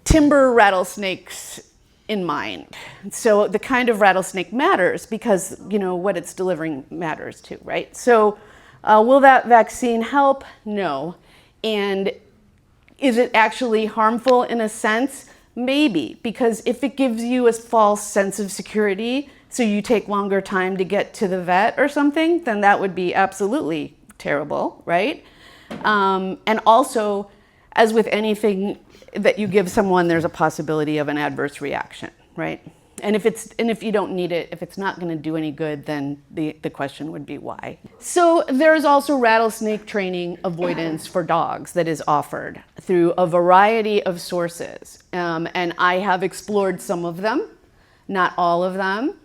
timber rattlesnakes in mind. So the kind of rattlesnake matters because, you know, what it's delivering matters too, right? So will that vaccine help? No. And is it actually harmful in a sense? Maybe, because if it gives you a false sense of security, so you take longer time to get to the vet or something, then that would be absolutely terrible, right? And also, as with anything that you give someone, there's a possibility of an adverse reaction, right? And if you don't need it, if it's not going to do any good, then the question would be why. So there's also rattlesnake training avoidance for dogs that is offered through a variety of sources. And I have explored some of them, not all of them.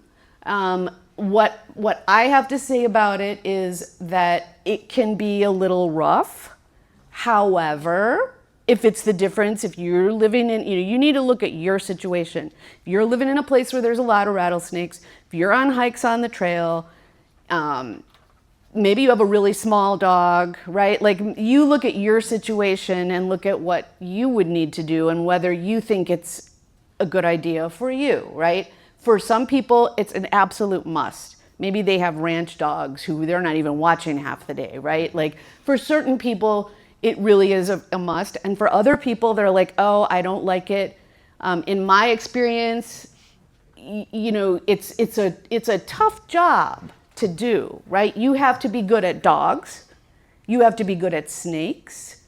What I have to say about it is that it can be a little rough. However, if it's the difference, if you're living in, you need to look at your situation. If you're living in a place where there's a lot of rattlesnakes, if you're on hikes on the trail, maybe you have a really small dog, right? Like, you look at your situation and look at what you would need to do and whether you think it's a good idea for you, right? For some people, it's an absolute must. Maybe they have ranch dogs who they're not even watching half the day, right? Like, for certain people, it really is a must. And for other people, they're like, oh, I don't like it. In my experience, you know, it's a tough job to do, right? You have to be good at dogs. You have to be good at snakes.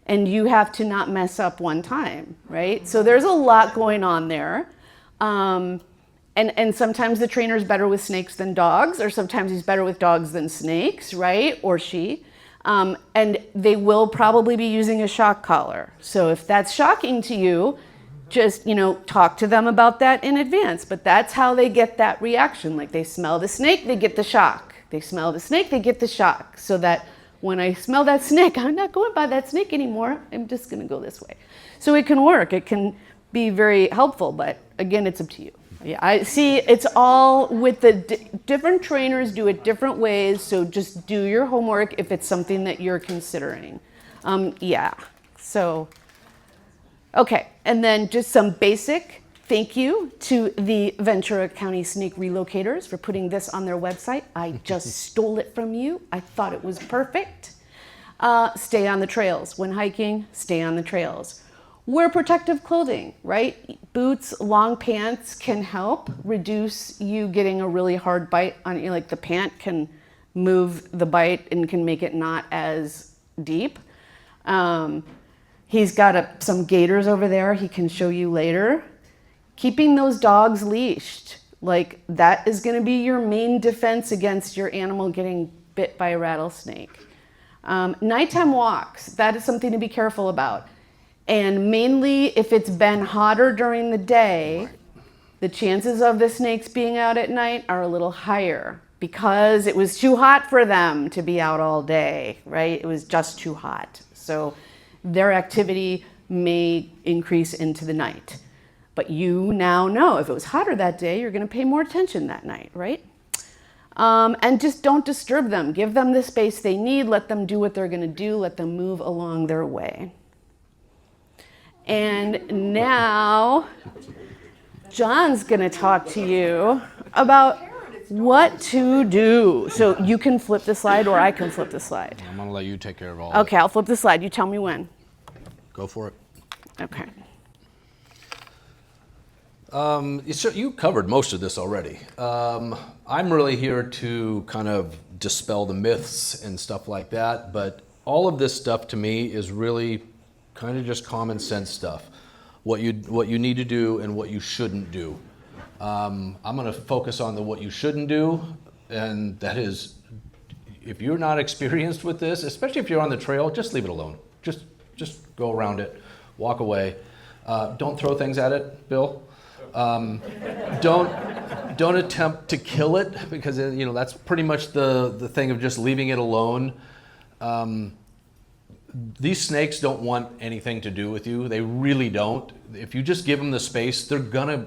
And you have to not mess up one time, right? So there's a lot going on there. And sometimes the trainer's better with snakes than dogs, or sometimes he's better with dogs than snakes, right? Or she. And they will probably be using a shock collar. So if that's shocking to you, just, talk to them about that in advance. But that's how they get that reaction. Like, they smell the snake, they get the shock. They smell the snake, they get the shock. So that when I smell that snake, I'm not going by that snake anymore. I'm just going to go this way. So it can work. It can be very helpful. But again, it's up to you. Yeah, I see. It's all with the different trainers do it different ways. So just do your homework if it's something that you're considering. Yeah. So, okay. And then just some basic thank you to the Ventura County Snake Relocators for putting this on their website. I just stole it from you. I thought it was perfect. Stay on the trails. When hiking, stay on the trails. Wear protective clothing, right? Boots, long pants can help reduce you getting a really hard bite on you. Like, the pant can move the bite and can make it not as deep. He's got some gaiters over there he can show you later. Keeping those dogs leashed, like, that is gonna be your main defense against your animal getting bit by a rattlesnake. Nighttime walks, that is something to be careful about. And mainly if it's been hotter during the day, the chances of the snakes being out at night are a little higher because it was too hot for them to be out all day, right? It was just too hot. So their activity may increase into the night. But you now know if it was hotter that day, you're gonna pay more attention that night, right? And just don't disturb them. Give them the space they need. Let them do what they're gonna do. Let them move along their way. And now, John's gonna talk to you about what to do. So you can flip the slide or I can flip the slide. I'm gonna let you take care of all Okay, I'll flip the slide. You tell me when. Go for it. Okay. So you covered most of this already. I'm really here to kind of dispel the myths and stuff like that, but all of this stuff to me is really kind of just common sense stuff. What you need to do and what you shouldn't do. I'm going to focus on what you shouldn't do, and that is, if you're not experienced with this, especially if you're on the trail, just leave it alone. Just go around it, walk away. Don't throw things at it, Bill. Don't attempt to kill it, because that's pretty much the thing of just leaving it alone. These snakes don't want anything to do with you. They really don't. If you just give them the space, they're gonna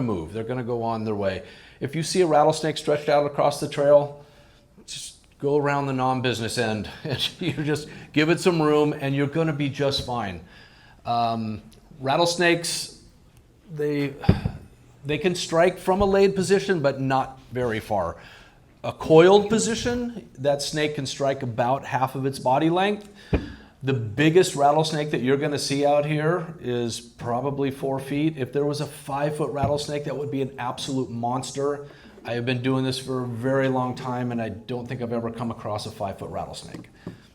move. They're gonna go on their way. If you see a rattlesnake stretched out across the trail, just go around the non-business end and you just give it some room and you're gonna be just fine. Rattlesnakes, they can strike from a laid position, but not very far. A coiled position, that snake can strike about half of its body length. The biggest rattlesnake that you're gonna see out here is probably 4 feet. If there was a 5-foot rattlesnake, that would be an absolute monster. I have been doing this for a very long time, and I don't think I've ever come across a 5-foot rattlesnake.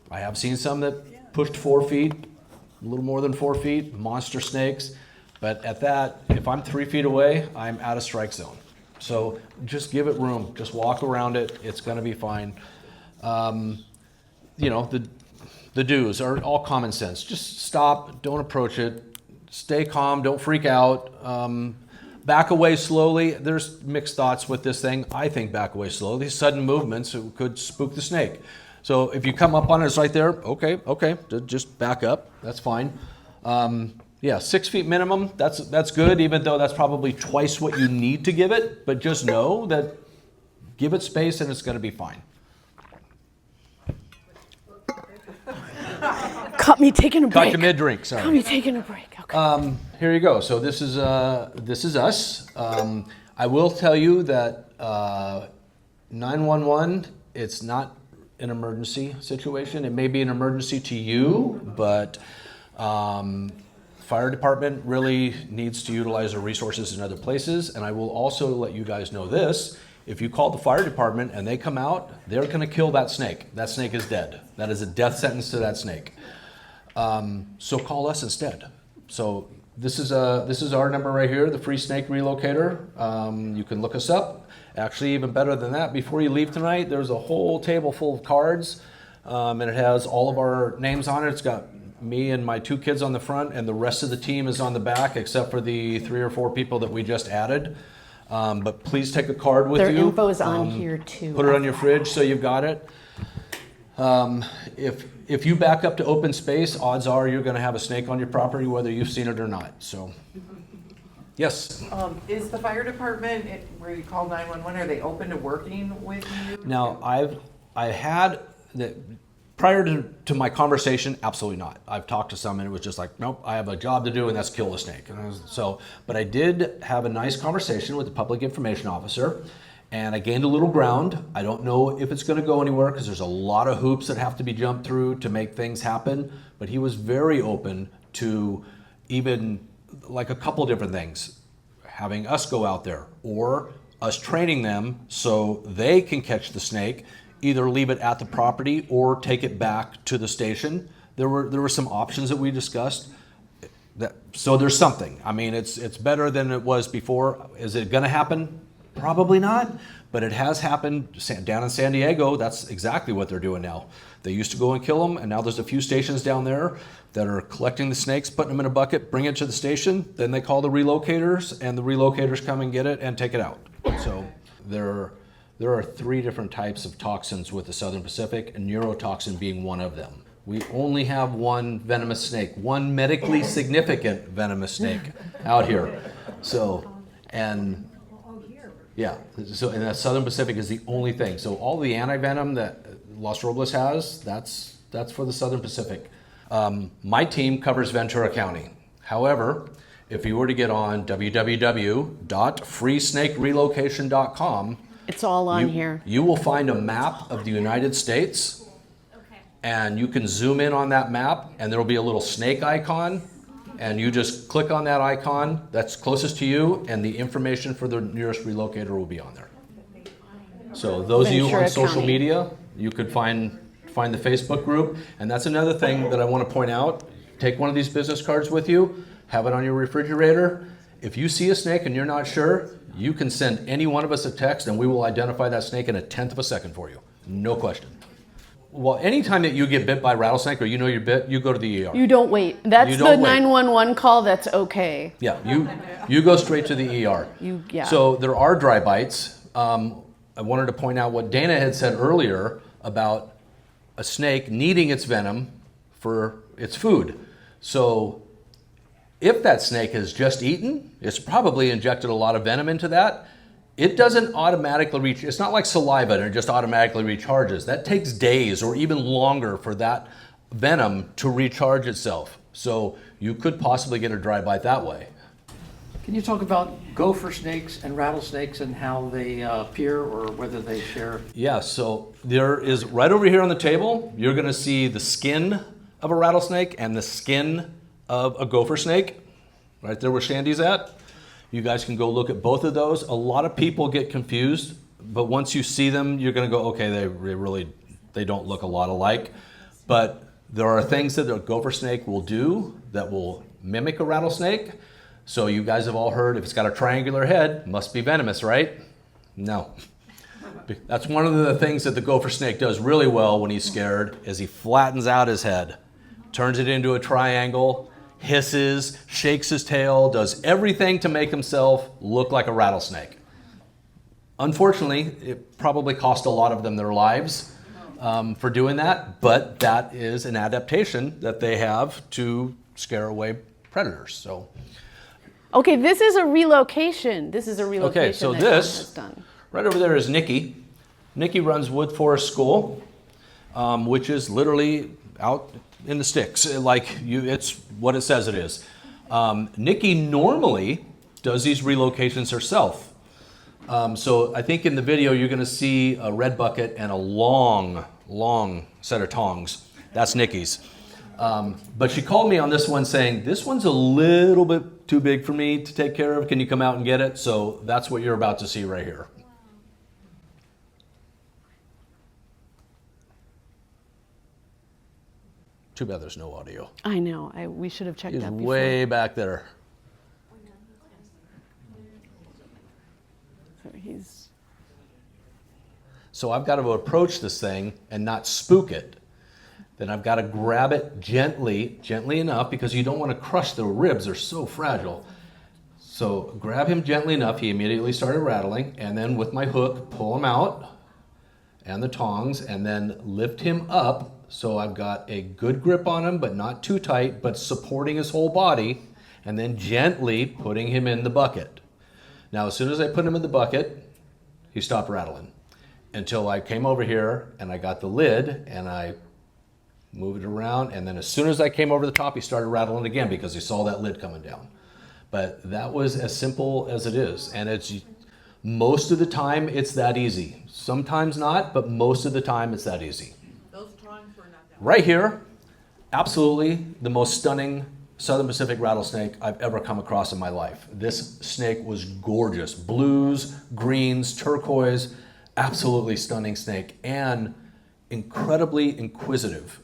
I have seen some that pushed 4 feet, a little more than 4 feet, monster snakes. But at that, if I'm 3 feet away, I'm out of strike zone. So just give it room, just walk around it, it's gonna be fine. You know, the do's are all common sense. Just stop, don't approach it, stay calm, don't freak out. Back away slowly. There's mixed thoughts with this thing. I think back away slowly. Sudden movements could spook the snake. So if you come up on it, it's right there. Okay, just back up. That's fine. Yeah, 6 feet minimum. That's good, even though that's probably twice what you need to give it. But just know that give it space and it's going to be fine. Caught me taking a break. Caught you mid-drink. Sorry. Caught me taking a break. Okay. Here you go. So this is us. I will tell you that 911, it's not an emergency situation. It may be an emergency to you, but fire department really needs to utilize their resources in other places. And I will also let you guys know this. If you call the fire department and they come out, they're going to kill that snake. That snake is dead. That is a death sentence to that snake. So call us instead. So this is our number right here, the free snake relocator. You can look us up. Actually, even better than that, before you leave tonight, there's a whole table full of cards, and it has all of our names on it. It's got me and my 2 kids on the front, and the rest of the team is on the back, except for the 3 or 4 people that we just added. But please take a card with Their you. info is on here too. Put it on your fridge so you've got it. If you back up to open space, odds are you're going to have a snake on your property, whether you've seen it or not. So, yes. Is the fire department, where you call 911, are they open to working with you? Now, I had prior to my conversation, absolutely not. I've talked to some and it was just like, nope, I have a job to do and that's kill the snake. But I did have a nice conversation with the public information officer. And I gained a little ground. I don't know if it's going to go anywhere because there's a lot of hoops that have to be jumped through to make things happen. But he was very open to even like a couple different things. Having us go out there or us training them so they can catch the snake, either leave it at the property or take it back to the station. There were some options that we discussed. So there's something. I mean, it's better than it was before. Is it going to happen? Probably not, but it has happened down in San Diego. That's exactly what they're doing now. They used to go and kill them, and now there's a few stations down there that are collecting the snakes, putting them in a bucket, bring it to the station. Then they call the relocators, and the relocators come and get it and take it out. So there are 3 different types of toxins with the Southern Pacific, and neurotoxin being one of them. We only have one venomous snake, one medically significant venomous snake out here. So, and yeah, so and the Southern Pacific is the only thing. So all the anti-venom that Los Robles has, that's for the Southern Pacific. My team covers Ventura County. However, if you were to get on www.freesnakerelocation.com, It's all on here. you will find a map of the United States, and you can zoom in on that map, and there will be a little snake icon. And you just click on that icon that's closest to you, and the information for the nearest relocator will be on there. So those of you Ventura on social County. media, you could find the Facebook group. And that's another thing that I want to point out. Take one of these business cards with you, have it on your refrigerator. If you see a snake and you're not sure, you can send any one of us a text, and we will identify that snake in a 1/10 of a second for you. No question. Well, anytime that you get bit by a rattlesnake or you know you're bit, you go to the ER. You don't wait. That's You the don't wait. 911 call. That's okay. Yeah, you go straight to the ER. Yeah. So there are dry bites. I wanted to point out what Dana had said earlier about a snake needing its venom for its food. So if that snake has just eaten, it's probably injected a lot of venom into that. it doesn't automatically reach, it's not like saliva and it just automatically recharges. That takes days or even longer for that venom to recharge itself. So you could possibly get a dry bite that way. Can you talk about gopher snakes and rattlesnakes and how they appear or whether they share? Yeah, so there is, right over here on the table, you're gonna see the skin of a rattlesnake and the skin of a gopher snake, right there where Shandy's at. You guys can go look at both of those. A lot of people get confused, but once you see them, you're gonna go, okay, they don't look a lot alike. But there are things that a gopher snake will do that will mimic a rattlesnake. So you guys have all heard if it's got a triangular head, must be venomous, right? No. That's one of the things that the gopher snake does really well when he's scared is he flattens out his head, turns it into a triangle, hisses, shakes his tail, does everything to make himself look like a rattlesnake. Unfortunately, it probably cost a lot of them their lives for doing that, but that is an adaptation that they have to scare away predators. So. Okay, this is a relocation. This is a relocation Okay, so that John this, has done. right over there is Nikki. Nikki runs Wood Forest School, which is literally out in the sticks. It's what it says it is. Nikki normally does these relocations herself. So I think in the video you're gonna see a red bucket and a long set of tongs. That's Nikki's. But she called me on this one saying, this one's a little bit too big for me to take care of. Can you come out and get it? So that's what you're about to see right here. Too bad there's no audio. I know. We should have checked He's that before. way back there. So he's. So I've got to approach this thing and not spook it. Then I've got to grab it gently enough because you don't want to crush the ribs, they're so fragile. So grab him gently enough, he immediately started rattling, and then with my hook, pull him out, and the tongs, and then lift him up so I've got a good grip on him, but not too tight, but supporting his whole body, and then gently putting him in the bucket. Now, as soon as I put him in the bucket, he stopped rattling until I came over here and I got the lid and I moved it around, and then as soon as I came over the top, he started rattling again because he saw that lid coming down. But that was as simple as it is, and it's most of the time it's that easy. Sometimes not, but most of the time it's that easy. Those tongs were not that. Right here, absolutely the most stunning Southern Pacific rattlesnake I've ever come across in my life. This snake was gorgeous. Blues, greens, turquoise, absolutely stunning snake, and incredibly inquisitive.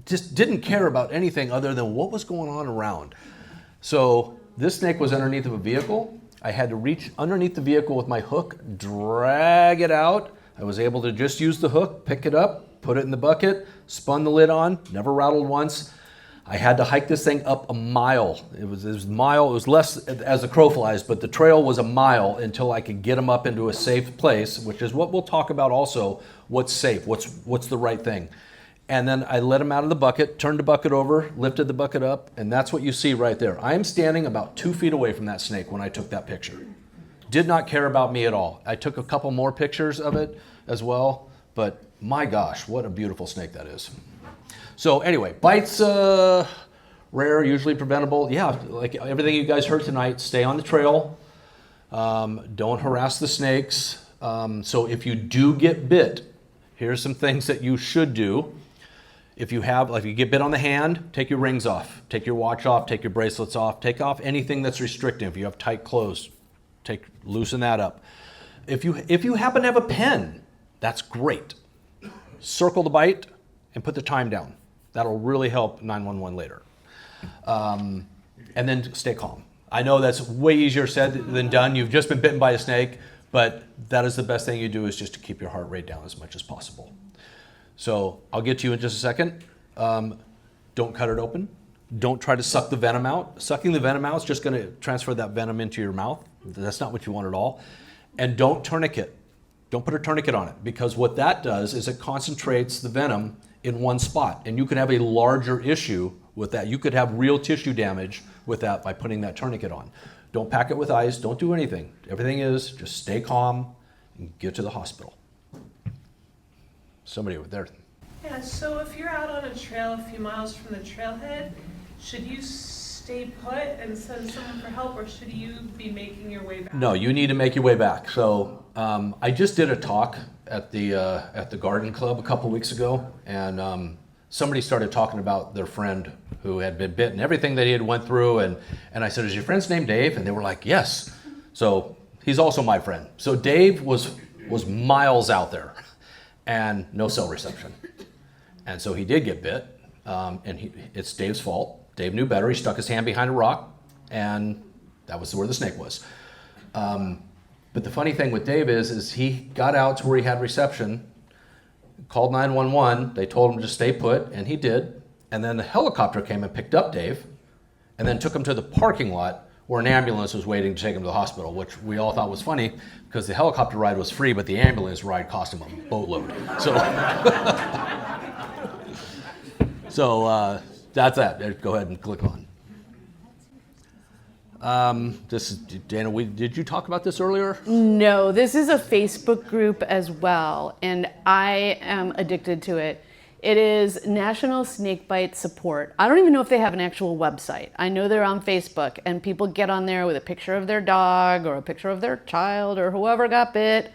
Just didn't care about anything other than what was going on around. So this snake was underneath of a vehicle. I had to reach underneath the vehicle with my hook, drag it out. I was able to just use the hook, pick it up, put it in the bucket, spun the lid on, never rattled once. I had to hike this thing up a mile. It was less as the crow flies, but the trail was a mile until I could get him up into a safe place, which is what we'll talk about also, what's safe, what's the right thing. And then I let him out of the bucket, turned the bucket over, lifted the bucket up, and that's what you see right there. I am standing about 2 feet away from that snake when I took that picture. Did not care about me at all. I took a couple more pictures of it as well, but my gosh, what a beautiful snake that is. So anyway, bites, rare, usually preventable. Yeah, like everything you guys heard tonight, stay on the trail. Don't harass the snakes. So if you do get bit, here's some things that you should do. If you get bit on the hand, take your rings off, take your watch off, take your bracelets off, take off anything that's restricting. If you have tight clothes, loosen that up. If you happen to have a pen, that's great. Circle the bite and put the time down. That'll really help 911 later. And then stay calm. I know that's way easier said than done. You've just been bitten by a snake, but that is the best thing you do is just to keep your heart rate down as much as possible. So I'll get to you in just a second. Don't cut it open. Don't try to suck the venom out. Sucking the venom out is just going to transfer that venom into your mouth. That's not what you want at all. And don't tourniquet. Don't put a tourniquet on it, because what that does is it concentrates the venom in one spot. And you could have a larger issue with that. You could have real tissue damage with that by putting that tourniquet on. Don't pack it with ice, don't do anything. Everything is just stay calm and get to the hospital. Somebody over there. Yeah, so if you're out on a trail a few miles from the trailhead, should you stay put and send someone for help, or should you be making your way back? No, you need to make your way back. So I just did a talk at the Garden Club a couple weeks ago, and somebody started talking about their friend who had been bitten, everything that he had went through, and I said, "Is your friend's name Dave?" And they were like, "Yes." So he's also my friend. So Dave was miles out there, and no cell reception, and so he did get bit, and it's Dave's fault. Dave knew better. He stuck his hand behind a rock, and that was where the snake was. But the funny thing with Dave is he got out to where he had reception, called 911. They told him to stay put, and he did. And then the helicopter came and picked up Dave, and then took him to the parking lot where an ambulance was waiting to take him to the hospital, which we all thought was funny because the helicopter ride was free, but the ambulance ride cost him a boatload. So, that's that. Go ahead and click on. This is Dana. Did you talk about this earlier? No, this is a Facebook group as well, and I am addicted to it. It is National Snakebite Support. I don't even know if they have an actual website. I know they're on Facebook, and people get on there with a picture of their dog or a picture of their child or whoever got bit,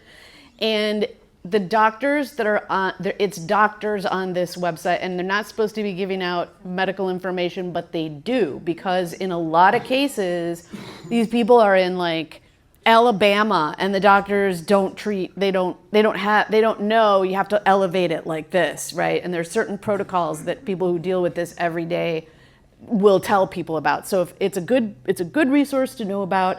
and the doctors that are on there, it's doctors on this website, and they're not supposed to be giving out medical information, but they do, because in a lot of cases, these people are in like Alabama, and the doctors don't know you have to elevate it like this, right? And there's certain protocols that people who deal with this every day will tell people about. So if it's a good resource to know about.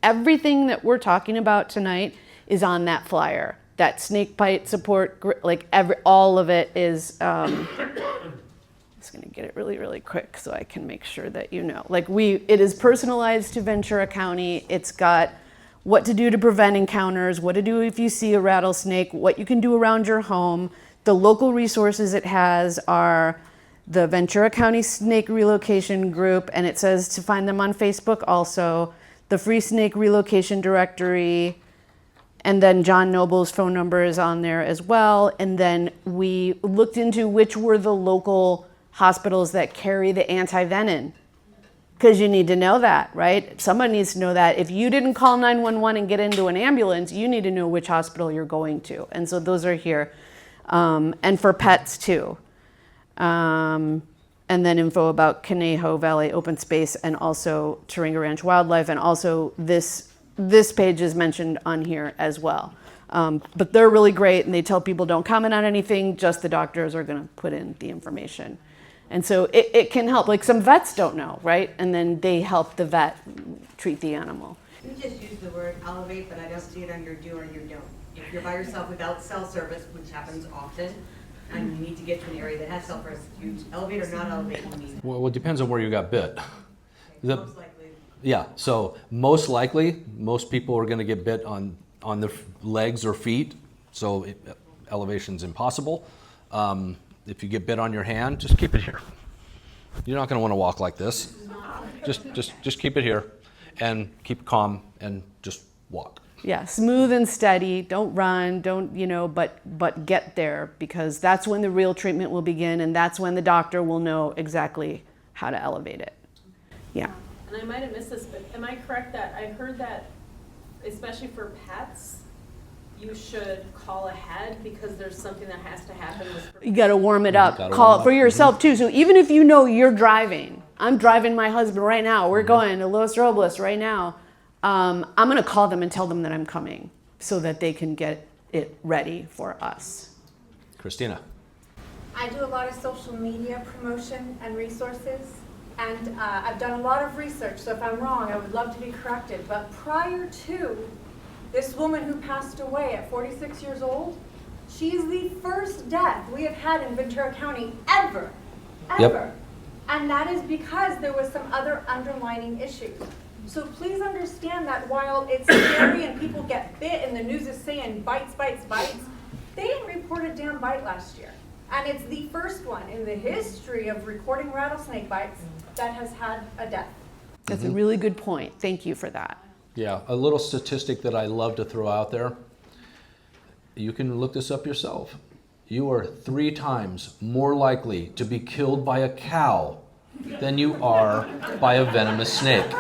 Everything that we're talking about tonight is on that flyer. That snake bite support, like all of it is, I'm just gonna get it really, really quick so I can make sure that you know. It is personalized to Ventura County. It's got what to do to prevent encounters, what to do if you see a rattlesnake, what you can do around your home. The local resources it has are the Ventura County Snake Relocation Group, and it says to find them on Facebook also, the Free Snake Relocation Directory, and then John Noble's phone number is on there as well. And then we looked into which were the local hospitals that carry the anti-venom, because you need to know that, right? Someone needs to know that. If you didn't call 911 and get into an ambulance, you need to know which hospital you're going to. And so those are here. And for pets too. And then info about Conejo Valley Open Space and also Teranga Ranch Wildlife, and also this page is mentioned on here as well. But they're really great, and they tell people don't comment on anything, just the doctors are gonna put in the information. And so it can help, like some vets don't know, right? And then they help the vet treat the animal. You just use the word elevate, but I don't see it on your do or your don't. If you're by yourself without cell service, which happens often, and you need to get to an area that has cell service, you elevate or not elevate, you need. Well, it depends on where you got bit. Most likely. Yeah, so most likely, most people are going to get bit on their legs or feet, so elevation's impossible. If you get bit on your hand, just keep it here. You're not going to want to walk like this. Just keep it here, and keep calm, and just walk. Yeah, smooth and steady. Don't run. Don't but get there, because that's when the real treatment will begin, and that's when the doctor will know exactly how to elevate it. Yeah. And I might have missed this, but am I correct that I heard that, especially for pets, you should call ahead because there's something that has to happen with. You got to warm it up. Gotta Call warm it for up. yourself too. So even if you know you're driving, I'm driving my husband right now. We're going to Los Robles right now. I'm going to call them and tell them that I'm coming so that they can get it ready for us. Christina. I do a lot of social media promotion and resources, and I've done a lot of research, so if I'm wrong, I would love to be corrected. But prior to this woman who passed away at 46 years old, she's the first death we have had in Ventura County ever. Yep. And that is because there was some other underlining issues. So please understand that while it's scary and people get bit and the news is saying bites, bites, bites, they didn't report a damn bite last year. And it's the first one in the history of recording rattlesnake bites that has had a death. That's a really good point. Thank you for that. Yeah, a little statistic that I love to throw out there. You can look this up yourself. You are 3 times more likely to be killed by a cow than you are by a venomous snake.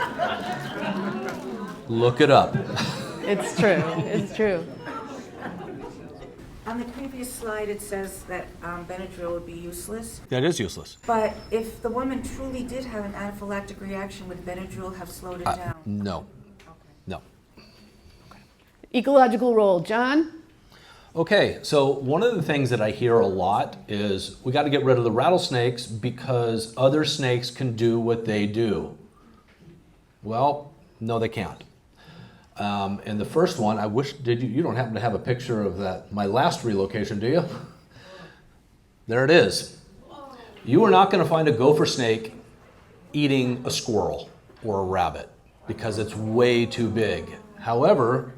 Look it up. It's true. It's true. On the previous slide, it says that Benadryl would be useless. That is useless. But if the woman truly did have an anaphylactic reaction, would Benadryl have slowed it down? No. No. Ecological role, John? Okay, so one of the things that I hear a lot is we got to get rid of the rattlesnakes because other snakes can do what they do. Well, no, they can't. And the first one, I wish, you don't happen to have a picture of that, my last relocation, do you? There it is. You are not going to find a gopher snake eating a squirrel or a rabbit because it's way too big. However,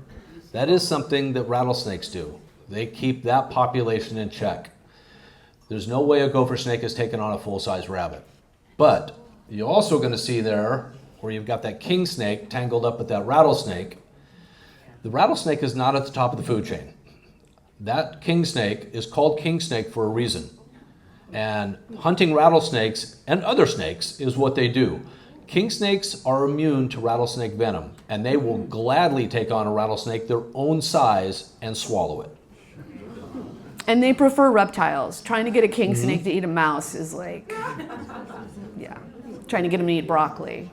that is something that rattlesnakes do. They keep that population in check. There's no way a gopher snake is taking on a full-size rabbit. But you're also going to see there where you've got that king snake tangled up with that rattlesnake. The rattlesnake is not at the top of the food chain. That king snake is called king snake for a reason. And hunting rattlesnakes and other snakes is what they do. King snakes are immune to rattlesnake venom, and they will gladly take on a rattlesnake their own size and swallow it. And they prefer reptiles. Trying to get a king snake to eat a mouse is like, yeah, trying to get him to eat broccoli.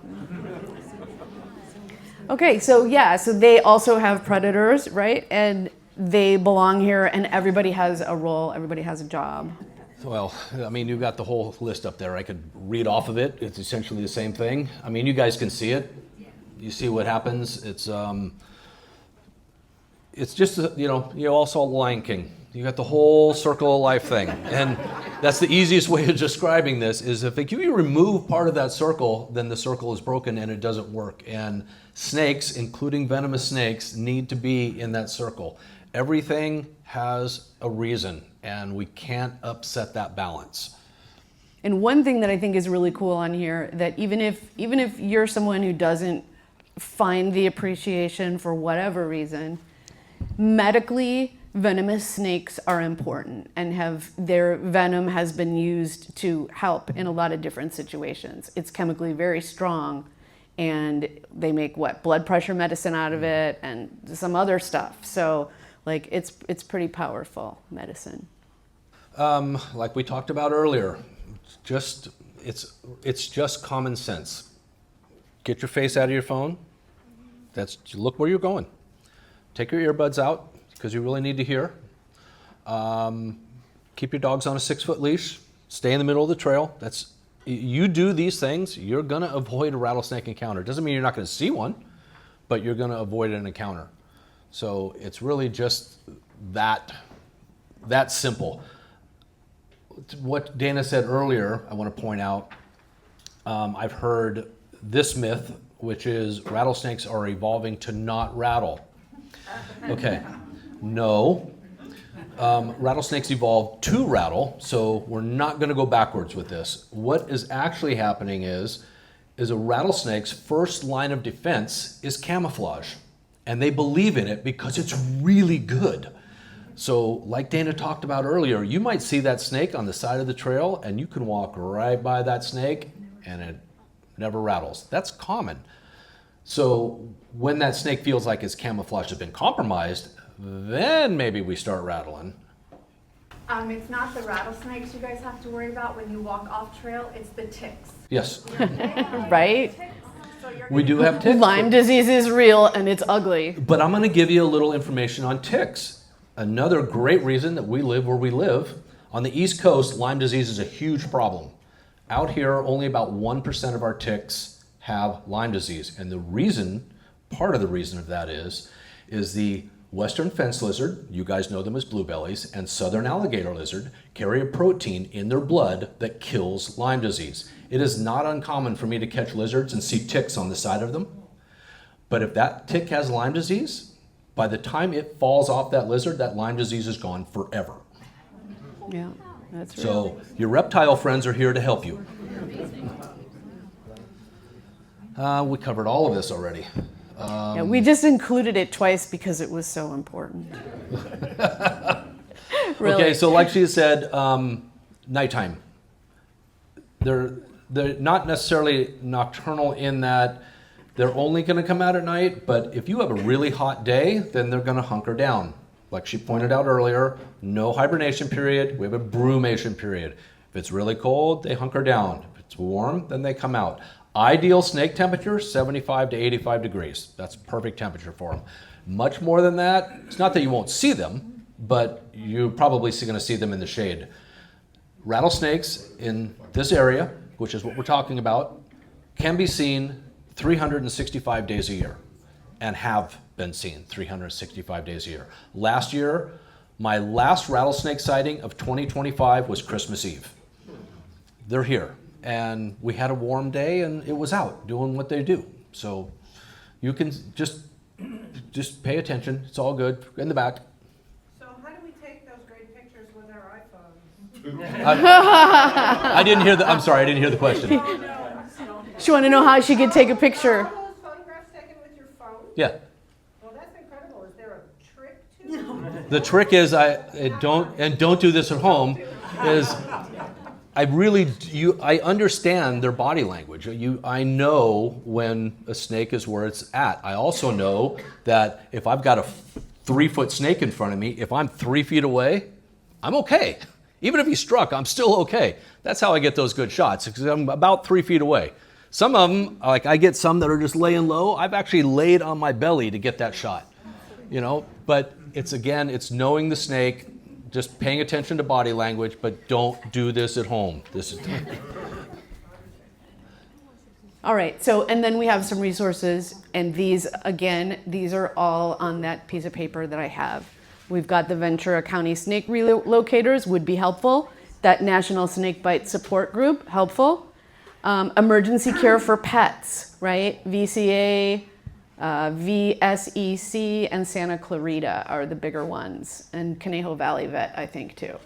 Okay, so yeah, so they also have predators, right? And they belong here, and everybody has a role, everybody has a job. Well, I mean, you've got the whole list up there. I could read off of it. It's essentially the same thing. I mean, you guys can see it. You see what happens. It's just, you all saw Lion King. You got the whole circle of life thing. And that's the easiest way of describing this is if you remove part of that circle, then the circle is broken and it doesn't work. And snakes, including venomous snakes, need to be in that circle. Everything has a reason, and we can't upset that balance. And one thing that I think is really cool on here, that even if you're someone who doesn't find the appreciation for whatever reason, medically, venomous snakes are important and their venom has been used to help in a lot of different situations. It's chemically very strong, and they make blood pressure medicine out of it and some other stuff. So like it's pretty powerful medicine. Like we talked about earlier, it's just common sense. Get your face out of your phone. Look where you're going. Take your earbuds out because you really need to hear. Keep your dogs on a 6-foot leash. Stay in the middle of the trail. You do these things, you're going to avoid a rattlesnake encounter. Doesn't mean you're not going to see one, but you're going to avoid an encounter. So it's really just that simple. What Dana said earlier, I want to point out, I've heard this myth, which is rattlesnakes are evolving to not rattle. Okay, no. Rattlesnakes evolved to rattle, so we're not going to go backwards with this. What is actually happening is a rattlesnake's first line of defense is camouflage. And they believe in it because it's really good. So like Dana talked about earlier, you might see that snake on the side of the trail and you can walk right by that snake and it never rattles. That's common. So when that snake feels like its camouflage has been compromised, then maybe we start rattling. It's not the rattlesnakes you guys have to worry about when you walk off trail, it's the ticks. Yes. Right? We do have ticks. Lyme disease is real and it's ugly. But I'm going to give you a little information on ticks. Another great reason that we live where we live. On the East Coast, Lyme disease is a huge problem. Out here, only about 1% of our ticks have Lyme disease. And part of the reason of that is the western fence lizard, you guys know them as bluebellies, and southern alligator lizard carry a protein in their blood that kills Lyme disease. It is not uncommon for me to catch lizards and see ticks on the side of them. But if that tick has Lyme disease, by the time it falls off that lizard, that Lyme disease is gone forever. Yeah. That's real. So your reptile friends are here to help you. We covered all of this already. Yeah, we just included it twice because it was so important. Really. Okay, so like she said, nighttime. They're not necessarily nocturnal in that they're only going to come out at night, but if you have a really hot day, then they're going to hunker down. Like she pointed out earlier, no hibernation period, we have a brumation period. If it's really cold, they hunker down. If it's warm, then they come out. Ideal snake temperature, 75 to 85 degrees. That's perfect temperature for them. Much more than that, it's not that you won't see them, but you're probably going to see them in the shade. Rattlesnakes in this area, which is what we're talking about, can be seen 365 days a year and have been seen 365 days a year. Last year, my last rattlesnake sighting of 2025 was Christmas Eve. They're here. And we had a warm day and it was out doing what they do. So you can just pay attention. It's all good in the back. So how do we take those great pictures with our iPhones? I didn't hear I'm sorry, I didn't hear the question. She wanted to know how she could take a picture. All those photographs taken with your phone? Yeah. Well, that's incredible. Is there a trick to it? The trick is don't do this at home, is I understand their body language. I know when a snake is where it's at. I also know that if I've got a 3-foot snake in front of me, if I'm 3 feet away, I'm okay. Even if he struck, I'm still okay. That's how I get those good shots, because I'm about 3 feet away. Some of them, like I get some that are just laying low. I've actually laid on my belly to get that shot, but it's knowing the snake, just paying attention to body language, but don't do this at home. All right, so, and then we have some resources, and these are all on that piece of paper that I have. We've got the Ventura County Snake Relocators, would be helpful. That National Snake Bite Support Group, helpful. Emergency Care for Pets, right? VCA, VSEC, and Santa Clarita are the bigger ones, and Conejo Valley Vet, I think, too.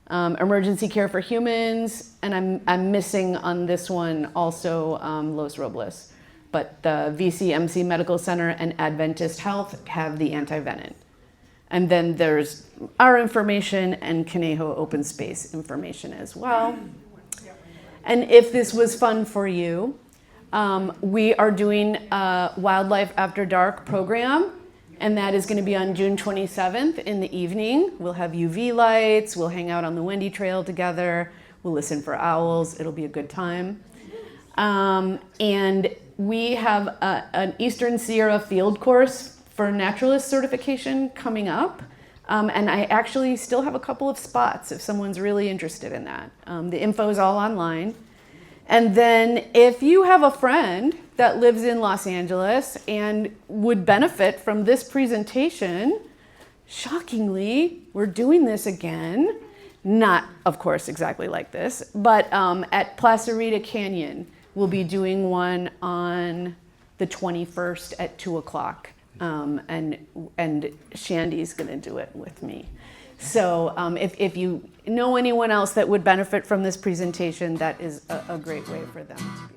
Emergency Care for Humans, and I'm missing on this one also Los Robles. But the VCMC Medical Center and Adventist Health have the antivenin. And then there's our information and Conejo Open Space information as well. And if this was fun for you, we are doing a Wildlife After Dark program, and that is going to be on June 27th in the evening. We'll have UV lights, we'll hang out on the Wendy Trail together, we'll listen for owls, it'll be a good time. And we have an Eastern Sierra field course for naturalist certification coming up. And I actually still have a couple of spots if someone's really interested in that. The info is all online. And then if you have a friend that lives in Los Angeles and would benefit from this presentation, shockingly, we're doing this again. Not, of course, exactly like this, but at Placerita Canyon, we'll be doing one on the 21st at 2 o'clock. And Shandy's going to do it with me. So if you know anyone else that would benefit from this presentation, that is a great way for them to be.